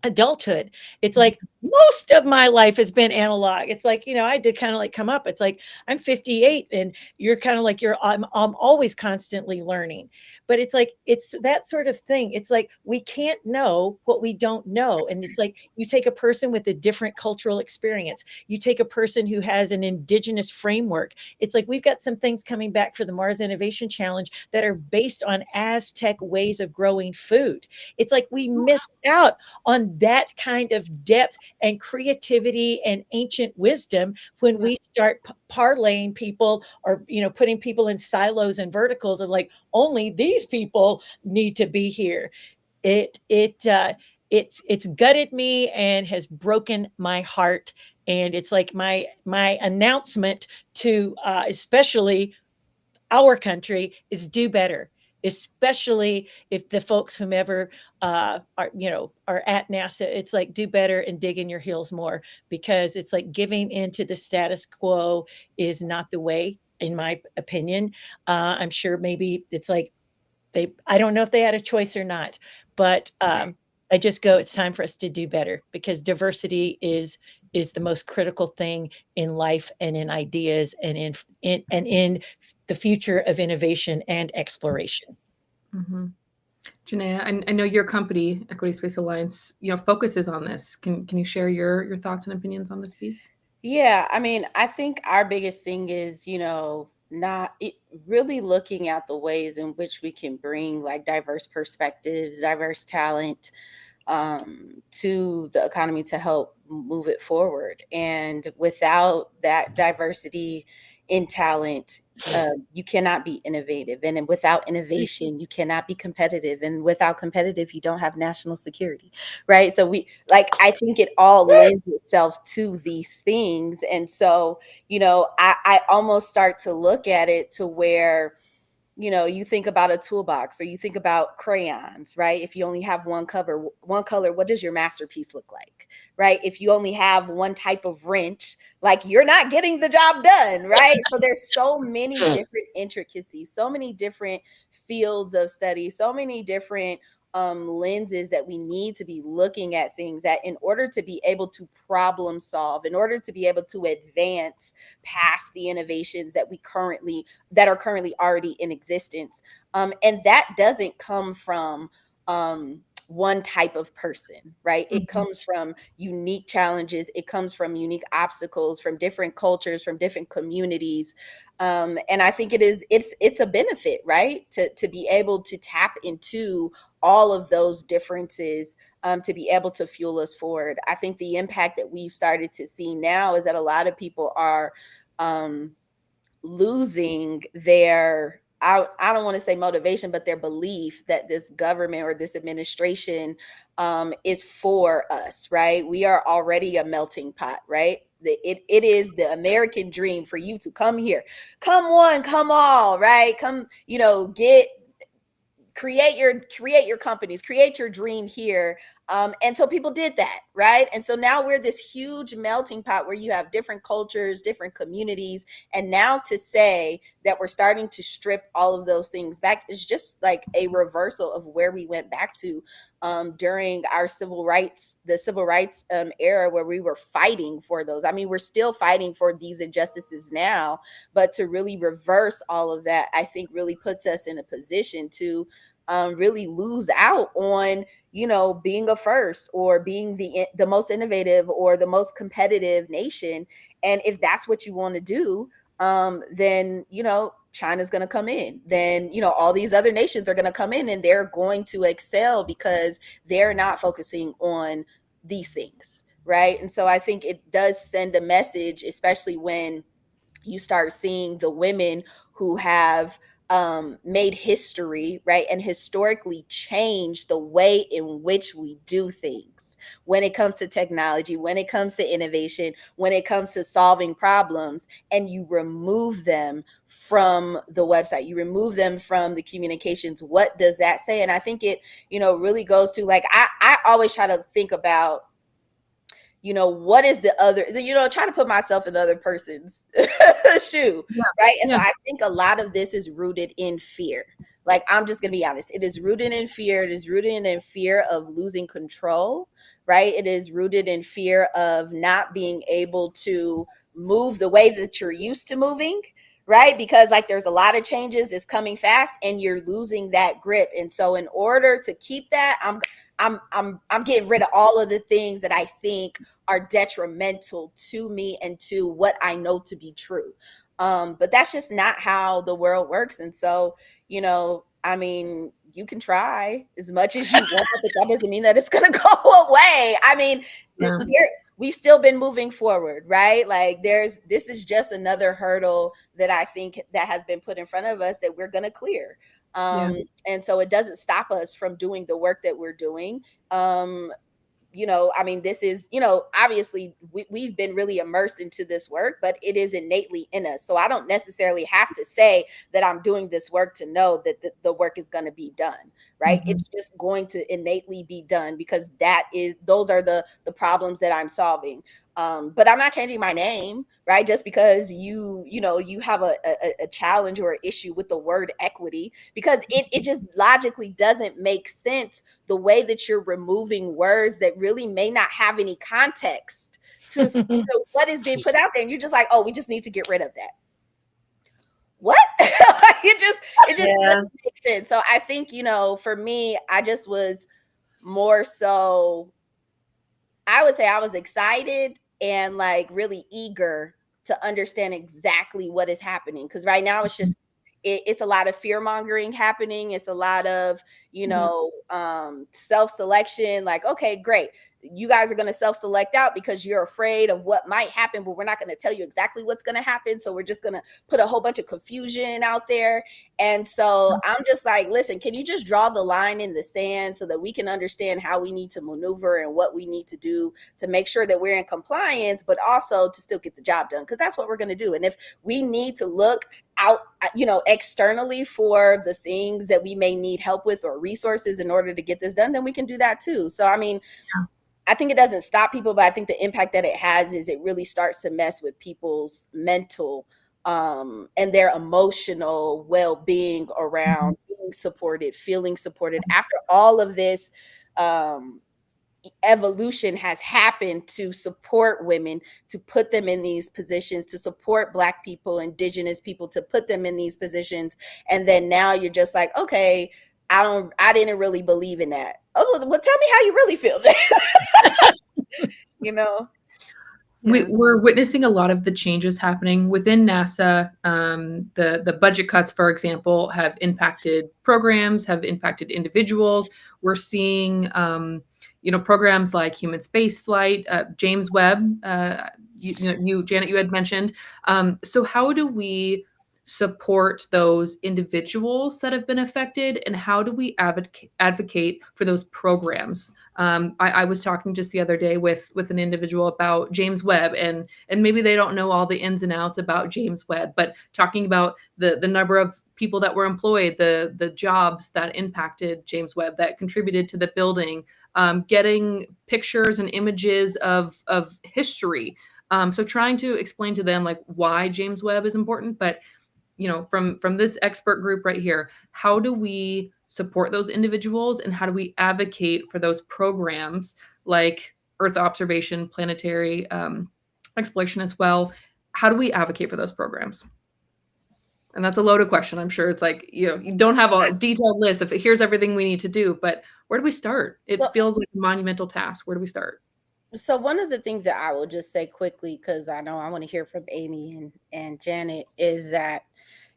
Speaker 3: adulthood. It's like most of my life has been analog. It's like, I did kind of like come up. It's like I'm 58 and you're kind of like I'm always constantly learning. But it's like it's that sort of thing. It's like we can't know what we don't know. And it's like you take a person with a different cultural experience. You take a person who has an indigenous framework. It's like we've got some things coming back for the Mars Innovation Challenge that are based on Aztec ways of growing food. It's like we missed out on that kind of depth and creativity and ancient wisdom when we start parlaying people or putting people in silos and verticals of like only these people need to be here. It's gutted me and has broken my heart, and it's like my announcement to especially our country is do better, especially if the folks whomever are at NASA. It's like do better and dig in your heels more, because it's like giving into the status quo is not the way, in my opinion. I'm sure maybe it's like I don't know if they had a choice or not, but I just go, it's time for us to do better, because diversity is the most critical thing in life and in ideas and in the future of innovation and exploration.
Speaker 1: Mm-hmm. Janeya, I know your company, Equity Space Alliance, focuses on this. Can you share your thoughts and opinions on this piece?
Speaker 4: Yeah, I mean, I think our biggest thing is, really looking at the ways in which we can bring like diverse perspectives, diverse talent to the economy to help move it forward. And without that diversity in talent, you cannot be innovative. And without innovation, you cannot be competitive. And without competitive, you don't have national security, right? So I think it all lends itself to these things. And so, I almost start to look at it to where, you think about a toolbox or you think about crayons, right? If you only have one color, what does your masterpiece look like, right? If you only have one type of wrench, like you're not getting the job done, right? So there's so many different intricacies, so many different fields of study, so many different lenses that we need to be looking at things at in order to be able to problem solve, in order to be able to advance past the innovations that are currently already in existence. And that doesn't come from one type of person, right? It comes from unique challenges. It comes from unique obstacles from different cultures, from different communities. And I think it's a benefit, right? To be able to tap into all of those differences, to be able to fuel us forward. I think the impact that we've started to see now is that a lot of people are losing their I don't want to say motivation, but their belief that this government or this administration is for us, right? We are already a melting pot, right? It is the American dream for you to come here, come one, come all, right? Come, create your companies, create your dream here. And so people did that, right? And so now we're this huge melting pot where you have different cultures, different communities. And now to say that we're starting to strip all of those things back is just like a reversal of where we went back to during our the civil rights era, where we were fighting for those. I mean, we're still fighting for these injustices now, but to really reverse all of that, I think really puts us in a position to really lose out on, being a first or being the most innovative or the most competitive nation. And if that's what you want to do, then, China's going to come in. Then, all these other nations are going to come in and they're going to excel because they're not focusing on these things. Right. And so I think it does send a message, especially when you start seeing the women who have made history, right, and historically changed the way in which we do things when it comes to technology, when it comes to innovation, when it comes to solving problems, and you remove them from the website, you remove them from the communications. What does that say? And I think it, really goes to, like, I always try to think about, what is the other, try to put myself in the other person's shoe, right? And so I think a lot of this is rooted in fear. Like, I'm just going to be honest. It is rooted in fear. It is rooted in fear of losing control, right? It is rooted in fear of not being able to move the way that you're used to moving, right? Because, like, there's a lot of changes that's coming fast and you're losing that grip. And so in order to keep that, I'm getting rid of all of the things that I think are detrimental to me and to what I know to be true. But that's just not how the world works. And so, I mean, you can try as much as you want, but that doesn't mean that it's going to go away. I mean, we've still been moving forward, right? Like, this is just another hurdle that I think that has been put in front of us that we're going to clear. And so it doesn't stop us from doing the work that we're doing. I mean, this is, obviously we've been really immersed into this work, but it is innately in us. So I don't necessarily have to say that I'm doing this work to know that the work is going to be done, right? It's just going to innately be done because those are the problems that I'm solving. But I'm not changing my name, right? Just because you have a challenge or an issue with the word equity, because it just logically doesn't make sense the way that you're removing words that really may not have any context to what is being put out there. And you're just like, oh, we just need to get rid of that. What? it just doesn't make sense. So I think, for me, I just was more so, I would say I was excited and like really eager to understand exactly what is happening. Because right now it's just, it's a lot of fear mongering happening. It's a lot of, self-selection. Like, okay, great. You guys are going to self-select out because you're afraid of what might happen, but we're not going to tell you exactly what's going to happen. So we're just going to put a whole bunch of confusion out there. And so I'm just like, listen, can you just draw the line in the sand so that we can understand how we need to maneuver and what we need to do to make sure that we're in compliance, but also to still get the job done? Because that's what we're going to do. And if we need to look out, externally for the things that we may need help with or resources in order to get this done, then we can do that too. So, I mean, I think it doesn't stop people, but I think the impact that it has is it really starts to mess with people's mental and their emotional well-being around being supported, feeling supported after all of this evolution has happened to support women, to put them in these positions, to support Black people, Indigenous people, to put them in these positions. And then now you're just like, okay, I didn't really believe in that. Oh, well, tell me how you really feel then.
Speaker 1: We're witnessing a lot of the changes happening within NASA. The budget cuts, for example, have impacted programs, have impacted individuals. We're seeing, programs like human spaceflight, James Webb, Janet, you had mentioned. So how do we support those individuals that have been affected, and how do we advocate for those programs? I was talking just the other day with an individual about James Webb, and maybe they don't know all the ins and outs about James Webb, but talking about the number of people that were employed, the jobs that impacted James Webb, that contributed to the building, getting pictures and images of history. So trying to explain to them like why James Webb is important, but from this expert group right here, how do we support those individuals, and how do we advocate for those programs like Earth observation, planetary exploration as well? How do we advocate for those programs? And that's a loaded question. I'm sure it's like, you don't have a detailed list of here's everything we need to do, but where do we start? It feels like a monumental task. Where do we start?
Speaker 4: So one of the things that I will just say quickly, because I know I want to hear from Amy and Janet, is that,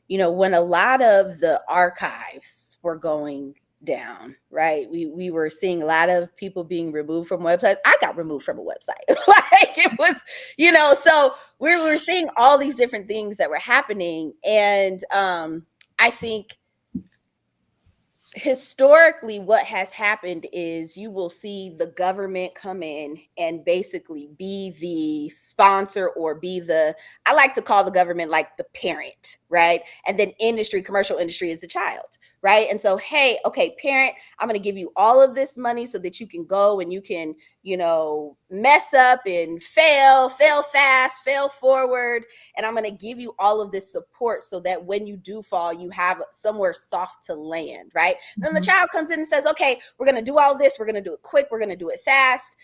Speaker 4: when a lot of the archives were going down, right? We were seeing a lot of people being removed from websites. I got removed from a website. Like it was, so we were seeing all these different things that were happening. And I think historically what has happened is you will see the government come in and basically be the sponsor, or I like to call the government like the parent, right? And then commercial industry is the child, right? And so, hey, okay, parent, I'm going to give you all of this money so that you can go and you can, mess up and fail fast, fail forward. And I'm going to give you all of this support so that when you do fall, you have somewhere soft to land, right? Then the child comes in and says, okay, we're going to do all this. We're going to do it quick. We're going to do it fast.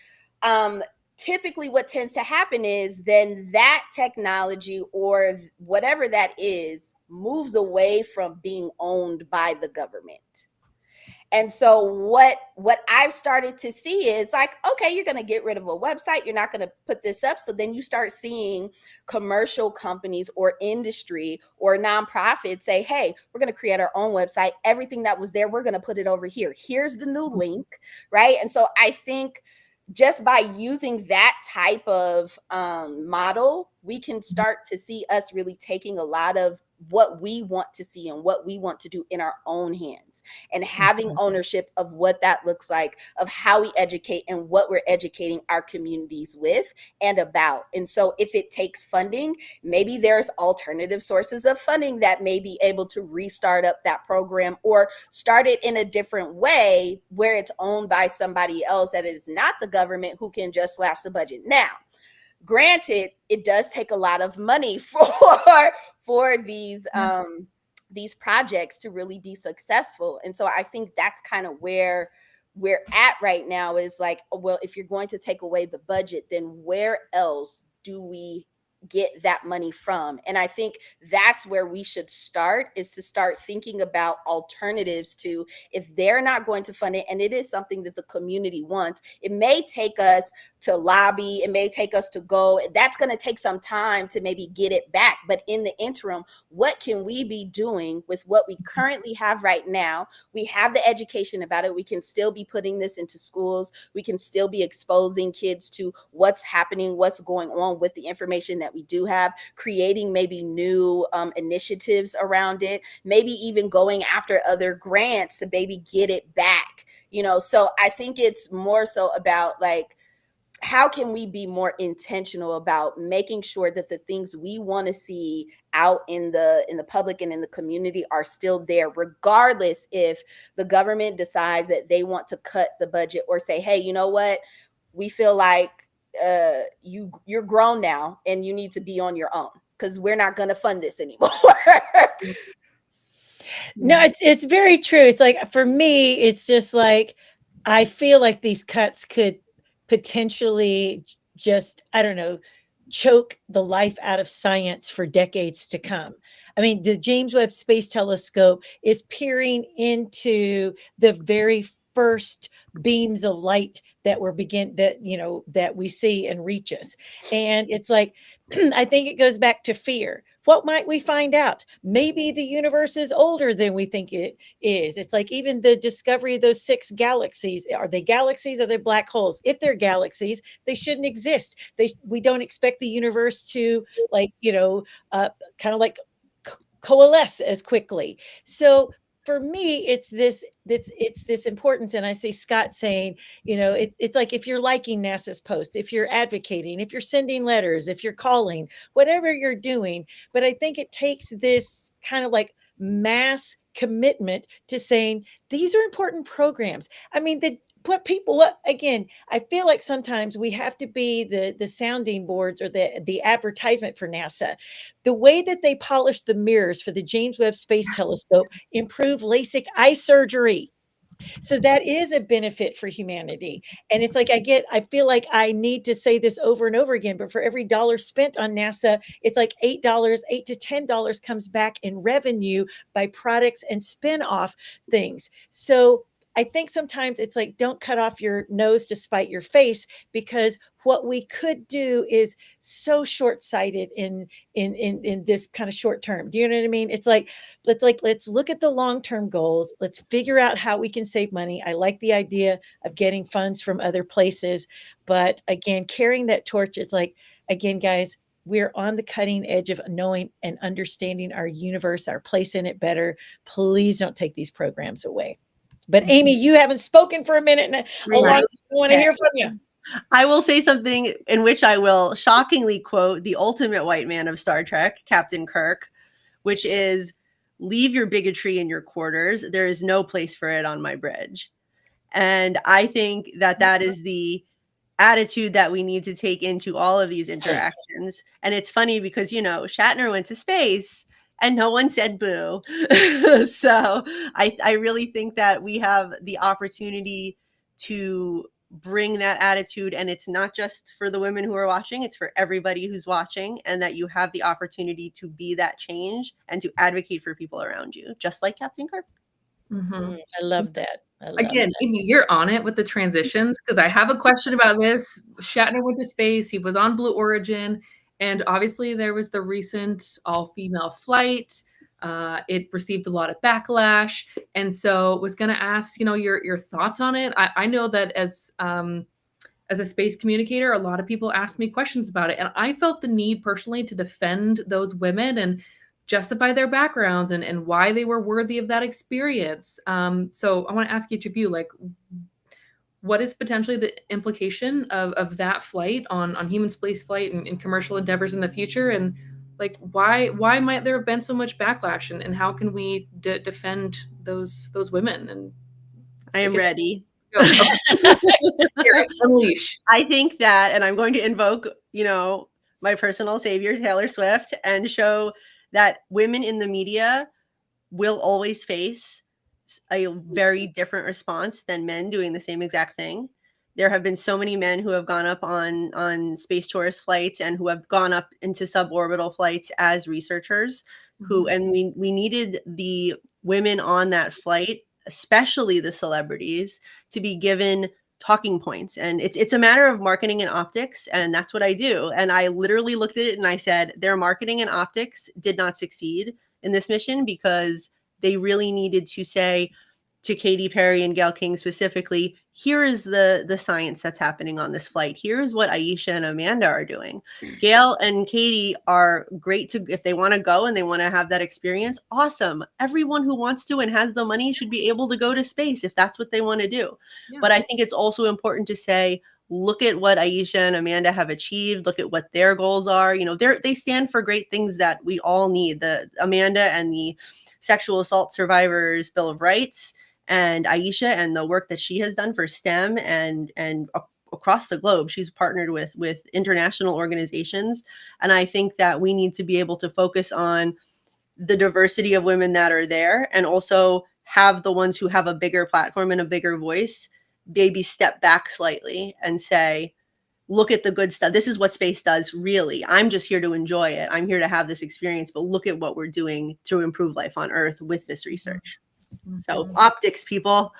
Speaker 4: Typically what tends to happen is then that technology or whatever that is moves away from being owned by the government. And so what I've started to see is like, okay, you're going to get rid of a website. You're not going to put this up. So then you start seeing commercial companies or industry or nonprofits say, hey, we're going to create our own website. Everything that was there, we're going to put it over here. Here's the new link, right? And so I think just by using that type of model, we can start to see us really taking a lot of what we want to see and what we want to do in our own hands, and having ownership of what that looks like, of how we educate and what we're educating our communities with and about. And so if it takes funding, maybe there's alternative sources of funding that may be able to restart up that program or start it in a different way where it's owned by somebody else that is not the government, who can just slash the budget. Now, granted, it does take a lot of money for these projects to really be successful. And so I think that's kind of where we're at right now, is like, well, if you're going to take away the budget, then where else do we get that money from? And I think that's where we should start, is to start thinking about alternatives to, if they're not going to fund it, and it is something that the community wants, it may take us to lobby, it may take us to go, that's going to take some time to maybe get it back. But in the interim, what can we be doing with what we currently have right now? We have the education about it. We can still be putting this into schools. We can still be exposing kids to what's happening, what's going on with the information that we do have, creating maybe new initiatives around it, maybe even going after other grants to maybe get it back. So I think it's more so about like, how can we be more intentional about making sure that the things we want to see out in the public and in the community are still there, regardless if the government decides that they want to cut the budget or say, hey, you know what, we feel like you're grown now and you need to be on your own, because we're not going to fund this anymore.
Speaker 3: No, it's very true. It's like, for me, it's just like, I feel like these cuts could potentially just, I don't know, choke the life out of science for decades to come. I mean, the James Webb Space Telescope is peering into the very first beams of light that that we see and reach us. And it's like, I think it goes back to fear. What might we find out? Maybe the universe is older than we think it is. It's like even the discovery of those 6 galaxies. Are they galaxies or are they black holes? If they're galaxies, they shouldn't exist. We don't expect the universe to kind of like coalesce as quickly. So for me, it's this importance. And I see Scott saying, it's like, if you're liking NASA's posts, if you're advocating, if you're sending letters, if you're calling, whatever you're doing. But I think it takes this kind of like mass commitment to saying these are important programs. I mean, again, I feel like sometimes we have to be the sounding boards or the advertisement for NASA. The way that they polish the mirrors for the James Webb Space Telescope improve LASIK eye surgery. So that is a benefit for humanity. And it's like, I feel like I need to say this over and over again, but for every dollar spent on NASA, it's like $8 to $10 comes back in revenue by products and spin-off things. So I think sometimes it's like, don't cut off your nose to spite your face, because what we could do is so short-sighted in this kind of short term. Do you know what I mean? It's like, let's look at the long-term goals. Let's figure out how we can save money. I like the idea of getting funds from other places, but again, carrying that torch, it's like, again, guys, we're on the cutting edge of knowing and understanding our universe, our place in it better. Please don't take these programs away. But Amy, you haven't spoken for a minute and a long time. I want to hear from you.
Speaker 2: I will say something in which I will shockingly quote the ultimate white man of Star Trek, Captain Kirk, which is, leave your bigotry in your quarters. There is no place for it on my bridge. And I think that is the attitude that we need to take into all of these interactions. And it's funny because, Shatner went to space and no one said boo. So I really think that we have the opportunity to bring that attitude, and it's not just for the women who are watching, it's for everybody who's watching, and that you have the opportunity to be that change and to advocate for people around you, just like Captain Kirk.
Speaker 3: Mm-hmm. I love that.
Speaker 1: Again, Amy, you're on it with the transitions, because I have a question about this. Shatner went to space. He was on Blue Origin. And obviously there was the recent all-female flight. It received a lot of backlash. And so was going to ask, your thoughts on it. I know that as a space communicator, a lot of people ask me questions about it. And I felt the need personally to defend those women and justify their backgrounds and why they were worthy of that experience. So I want to ask each of you, like, what is potentially the implication of that flight on human space flight and commercial endeavors in the future? And like, why might there have been so much backlash, and how can we defend those women? And
Speaker 2: I am ready.
Speaker 1: Unleash.
Speaker 2: I think that, and I'm going to invoke, my personal savior, Taylor Swift, and show that women in the media will always face a very different response than men doing the same exact thing. There have been so many men who have gone up on space tourist flights and who have gone up into suborbital flights as researchers, and we needed the women on that flight, especially the celebrities, to be given talking points. And it's a matter of marketing and optics, and that's what I do. And I literally looked at it and I said, their marketing and optics did not succeed in this mission, because they really needed to say to Katy Perry and Gayle King specifically, here is the science that's happening on this flight. Here's what Aisha and Amanda are doing. Gayle and Katy are great to, if they want to go and they want to have that experience, awesome. Everyone who wants to and has the money should be able to go to space if that's what they want to do. Yeah. But I think it's also important to say, look at what Aisha and Amanda have achieved. Look at what their goals are. They stand for great things that we all need. The Amanda and the Sexual Assault Survivors Bill of Rights, and Aisha and the work that she has done for STEM and across the globe. She's partnered with international organizations. And I think that we need to be able to focus on the diversity of women that are there, and also have the ones who have a bigger platform and a bigger voice maybe step back slightly and say, look at the good stuff. This is what space does, really. I'm just here to enjoy it. I'm here to have this experience, but look at what we're doing to improve life on Earth with this research. So optics, people.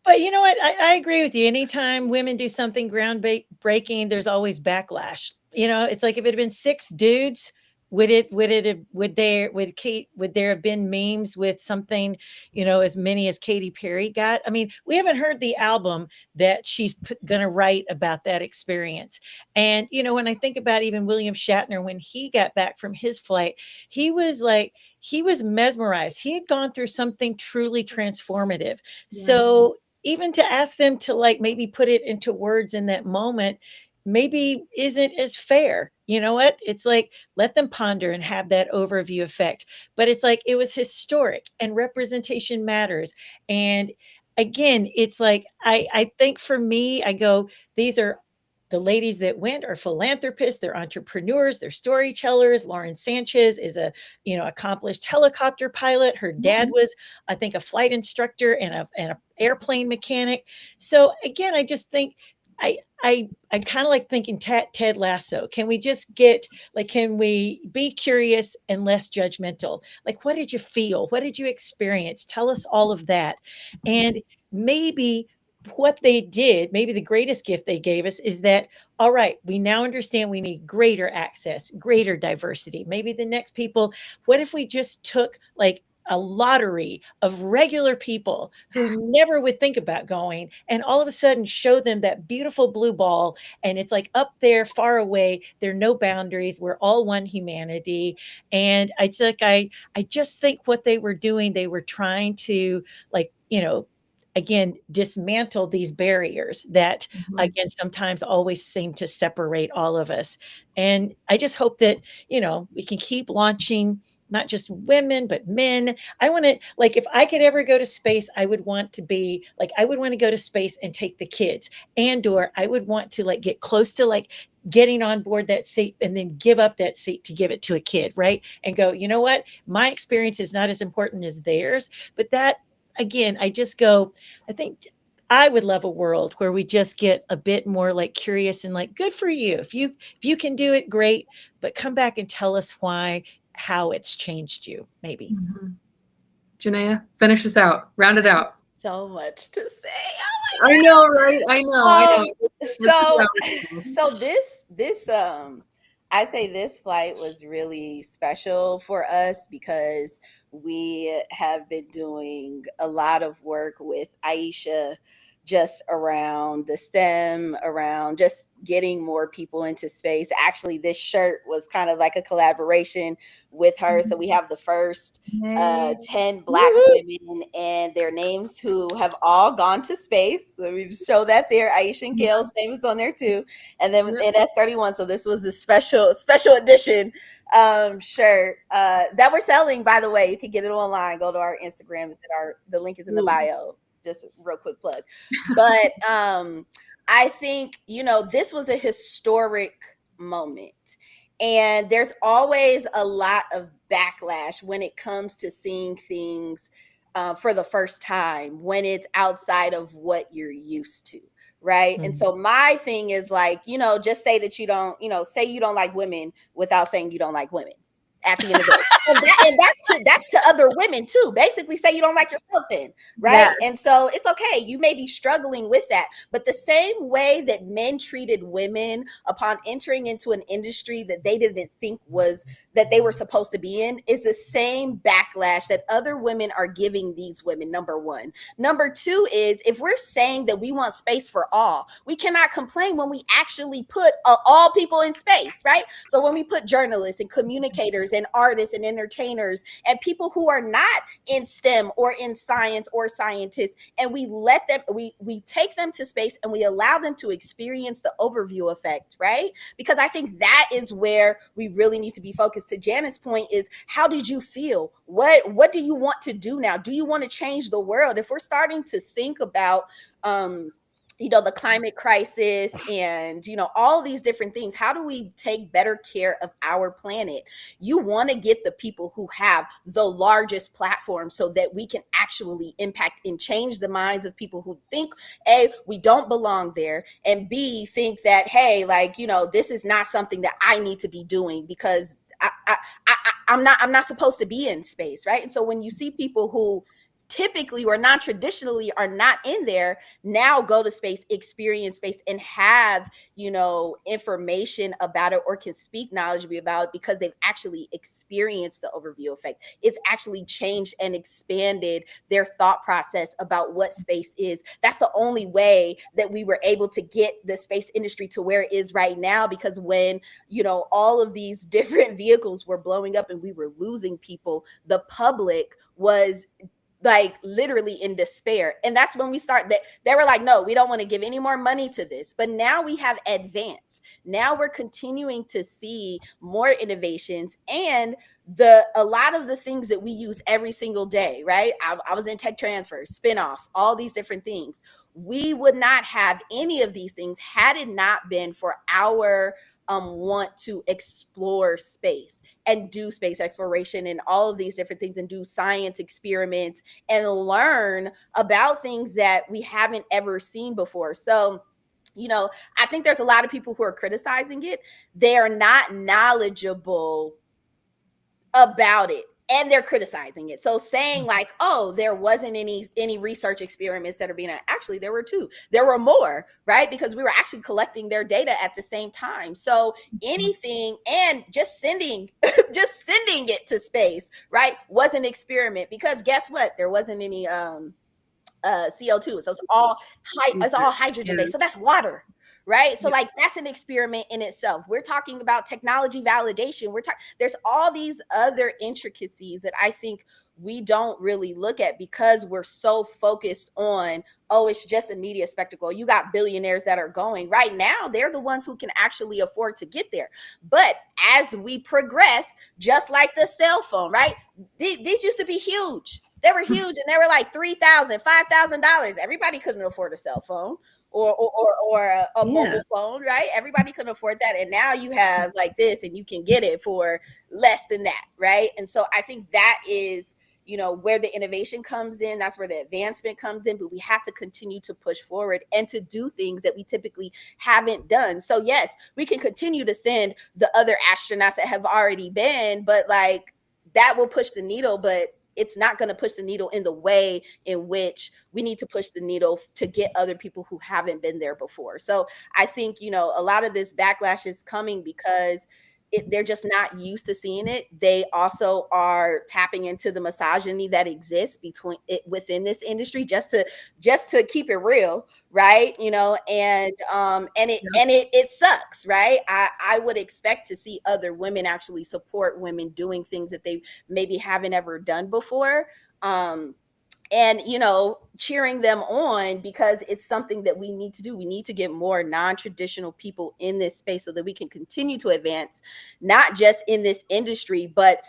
Speaker 3: But you know what? I agree with you. Anytime women do something groundbreaking, there's always backlash. It's like, if it had been 6 dudes, would there have been memes with something, as many as Katy Perry got? I mean, we haven't heard the album that she's going to write about that experience. And, when I think about even William Shatner, when he got back from his flight, he was mesmerized. He had gone through something truly transformative. So even to ask them to maybe put it into words in that moment, maybe isn't as fair. You know what? It's let them ponder and have that overview effect. But it's it was historic, and representation matters. And again, it's I think for me, I go, these are the ladies that went are philanthropists, they're entrepreneurs, they're storytellers. Lauren Sanchez is a accomplished helicopter pilot. Her dad was, I think, a flight instructor and a airplane mechanic. So again, I just think I'm kind of thinking Ted Lasso. Can we just can we be curious and less judgmental? What did you feel? What did you experience? Tell us all of that. And maybe what they did, maybe the greatest gift they gave us is that, all right, we now understand we need greater access, greater diversity. Maybe the next people, what if we just took a lottery of regular people who never would think about going, and all of a sudden show them that beautiful blue ball, and it's up there far away, there are no boundaries, we're all one humanity. And I just think what they were doing, they were trying to again, dismantle these barriers that, again, sometimes always seem to separate all of us. And I just hope that, we can keep launching not just women, but men. I want to, if I could ever go to space, I would want to be I would want to go to space and take the kids, or I would want to get close to getting on board that seat and then give up that seat to give it to a kid, right? And go, you know what? My experience is not as important as theirs, but that, again, I just go, I think I would love a world where we just get a bit more curious and good for you. If you can do it, great, but come back and tell us how it's changed you, maybe.
Speaker 1: Janeya, finish us out, round it out.
Speaker 4: So much to say.
Speaker 1: Oh I know, right? I know.
Speaker 4: So this I say this flight was really special for us because we have been doing a lot of work with Aisha just around the STEM, around just getting more people into space. Actually, this shirt was kind of like a collaboration with her. So we have the first 10 Black women and their names who have all gone to space. Let me just show that there. Aisha and Gail's name is on there too. And then in S31, so this was the special edition shirt that we're selling, by the way. You can get it online. Go to our Instagram. The link is in the bio. Just a real quick plug. But I think, this was a historic moment. And there's always a lot of backlash when it comes to seeing things for the first time, when it's outside of what you're used to. Right. And so my thing is just say that you don't, say you don't like women without saying you don't like women at the end of the day. And that's to other women too. Basically say you don't like yourself then, right? Yes. And so it's okay. You may be struggling with that. But the same way that men treated women upon entering into an industry that they didn't think that they were supposed to be in is the same backlash that other women are giving these women, number one. Number two is, if we're saying that we want space for all, we cannot complain when we actually put all people in space, right? So when we put journalists and communicators and artists and entertainers and people who are not in STEM or in science or scientists, and we let them, we take them to space and we allow them to experience the overview effect, right? Because I think that is where we really need to be focused. To Janet's point is, how did you feel? What do you want to do now? Do you want to change the world? If we're starting to think about the climate crisis and, all these different things, how do we take better care of our planet? You want to get the people who have the largest platform so that we can actually impact and change the minds of people who think, A, we don't belong there, and B, think that, hey, this is not something that I need to be doing because I'm not supposed to be in space, right? And so when you see people who typically or non-traditionally are not in there now go to space, experience space, and have, you know, information about it or can speak knowledgeably about it because they've actually experienced the overview effect. It's actually changed and expanded their thought process about what space is. That's the only way that we were able to get the space industry to where it is right now, because when, you know, all of these different vehicles were blowing up and we were losing people, the public was like literally in despair. And that's when we start that they were like, no, we don't want to give any more money to this. But now we have advanced. Now we're continuing to see more innovations and a lot of the things that we use every single day, right? I was in tech transfer, spinoffs, all these different things. We would not have any of these things had it not been for our want to explore space and do space exploration and all of these different things and do science experiments and learn about things that we haven't ever seen before. So, you know, I think there's a lot of people who are criticizing it. They are not knowledgeable about it and they're criticizing it. So saying like, oh, there wasn't any research experiments that are being, actually there were two, there were more, right? Because we were actually collecting their data at the same time. So anything, and just sending it to space, right, was an experiment, because guess what? There wasn't any CO2. So it's all hydrogen based. So that's water. Right. So like that's an experiment in itself. We're talking about technology validation. There's all these other intricacies that I think we don't really look at because we're so focused on, oh, it's just a media spectacle. You got billionaires that are going right now. They're the ones who can actually afford to get there. But as we progress, just like the cell phone, right? These used to be huge. They were huge and they were like $3,000, $5,000. Everybody couldn't afford a cell phone or a mobile phone, right? Everybody couldn't afford that. And now you have like this and you can get it for less than that, right? And so I think that is, you know, where the innovation comes in. That's where the advancement comes in. But we have to continue to push forward and to do things that we typically haven't done. So yes, we can continue to send the other astronauts that have already been, but like that will push the needle, but it's not going to push the needle in the way in which we need to push the needle to get other people who haven't been there before. So I think, you know, a lot of this backlash is coming because they're just not used to seeing it. They also are tapping into the misogyny that exists within this industry, just to keep it real, right? You know, and it sucks, right? I would expect to see other women actually support women doing things that they maybe haven't ever done before. And, you know, cheering them on because it's something that we need to do. We need to get more non-traditional people in this space so that we can continue to advance, not just in this industry, but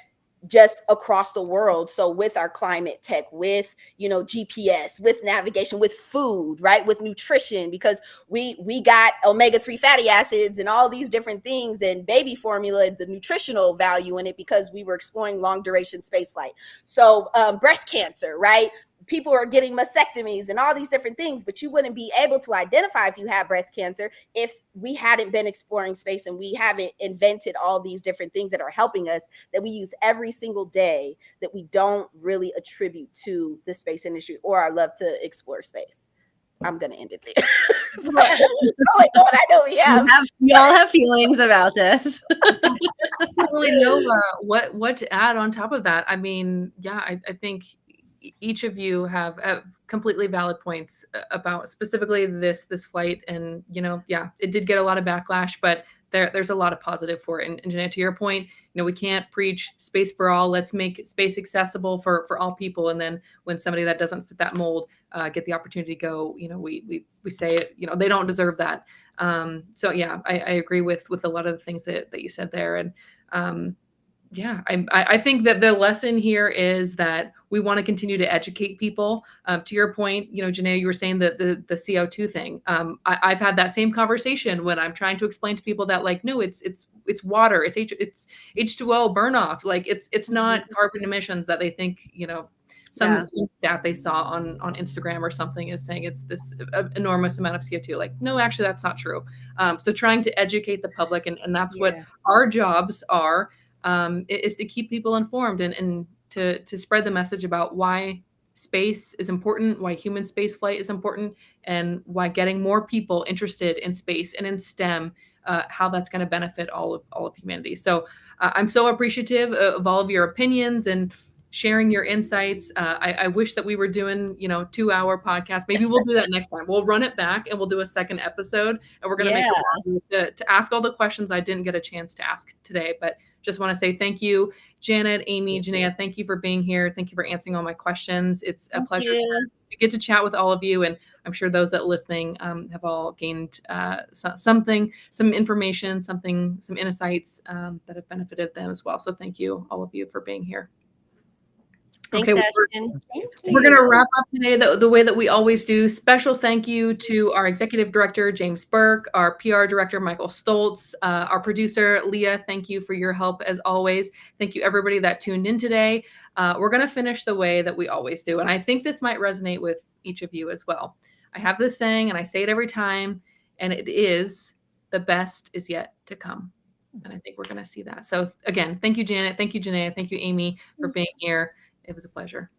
Speaker 4: just across the world. So with our climate tech, with, you know, GPS, with navigation, with food, right? With nutrition, because we got omega-3 fatty acids and all these different things, and baby formula, the nutritional value in it, because we were exploring long duration spaceflight. So breast cancer, right? People are getting mastectomies and all these different things, but you wouldn't be able to identify if you had breast cancer if we hadn't been exploring space and we haven't invented all these different things that are helping us, that we use every single day, that we don't really attribute to the space industry or our love to explore space. I'm going to end it there. I know
Speaker 2: we all have feelings about this.
Speaker 1: I don't really know what to add on top of that. I mean, yeah, I think each of you have completely valid points about specifically this flight. And, you know, yeah, it did get a lot of backlash, but there's a lot of positive for it. And Janeya, to your point, you know, we can't preach space for all. Let's make space accessible for all people. And then when somebody that doesn't fit that mold get the opportunity to go, you know, we say it, you know, they don't deserve that. So yeah, I agree with a lot of the things that you said there. And yeah, I think that the lesson here is that we want to continue to educate people. To your point, you know, Janeya, you were saying that the CO2 thing. I've had that same conversation when I'm trying to explain to people that, like, no, it's water, it's H2O burn off. Like it's not carbon emissions that they think, you know, some stat they saw on Instagram or something is saying it's this enormous amount of CO2. Like, no, actually, that's not true. So trying to educate the public, and that's what our jobs are. Is to keep people informed and to spread the message about why space is important, why human space flight is important, and why getting more people interested in space and in STEM, how that's going to benefit all of humanity. So I'm so appreciative of all of your opinions and sharing your insights. I wish that we were doing, 2-hour podcast. Maybe we'll do that next time. We'll run it back and we'll do a second episode, and we're going to make it to ask all the questions I didn't get a chance to ask today. But just want to say thank you, Janet, Amy, Janeya. Thank you for being here. Thank you for answering all my questions. It's a pleasure to get to chat with all of you. And I'm sure those that are listening have all gained some information, some insights that have benefited them as well. So thank you, all of you, for being here.
Speaker 2: Thanks,
Speaker 1: okay,
Speaker 2: Ashton.
Speaker 1: We're going to wrap up today the way that we always do. Special thank you to our executive director, James Burke, our PR director, Michael Stoltz, our producer, Leah. Thank you for your help as always. Thank you, everybody that tuned in today. We're going to finish the way that we always do. And I think this might resonate with each of you as well. I have this saying, and I say it every time, and it is, the best is yet to come. And I think we're going to see that. So again, thank you, Janet. Thank you, Janeya. Thank you, Amy, for being here. It was a pleasure.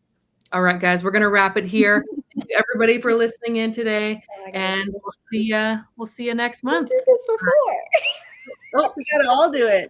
Speaker 1: All right, guys, we're going to wrap it here. Thank you, everybody, for listening in today. And we'll see you next month.
Speaker 4: We did this before.
Speaker 2: Oh, we got to all do it.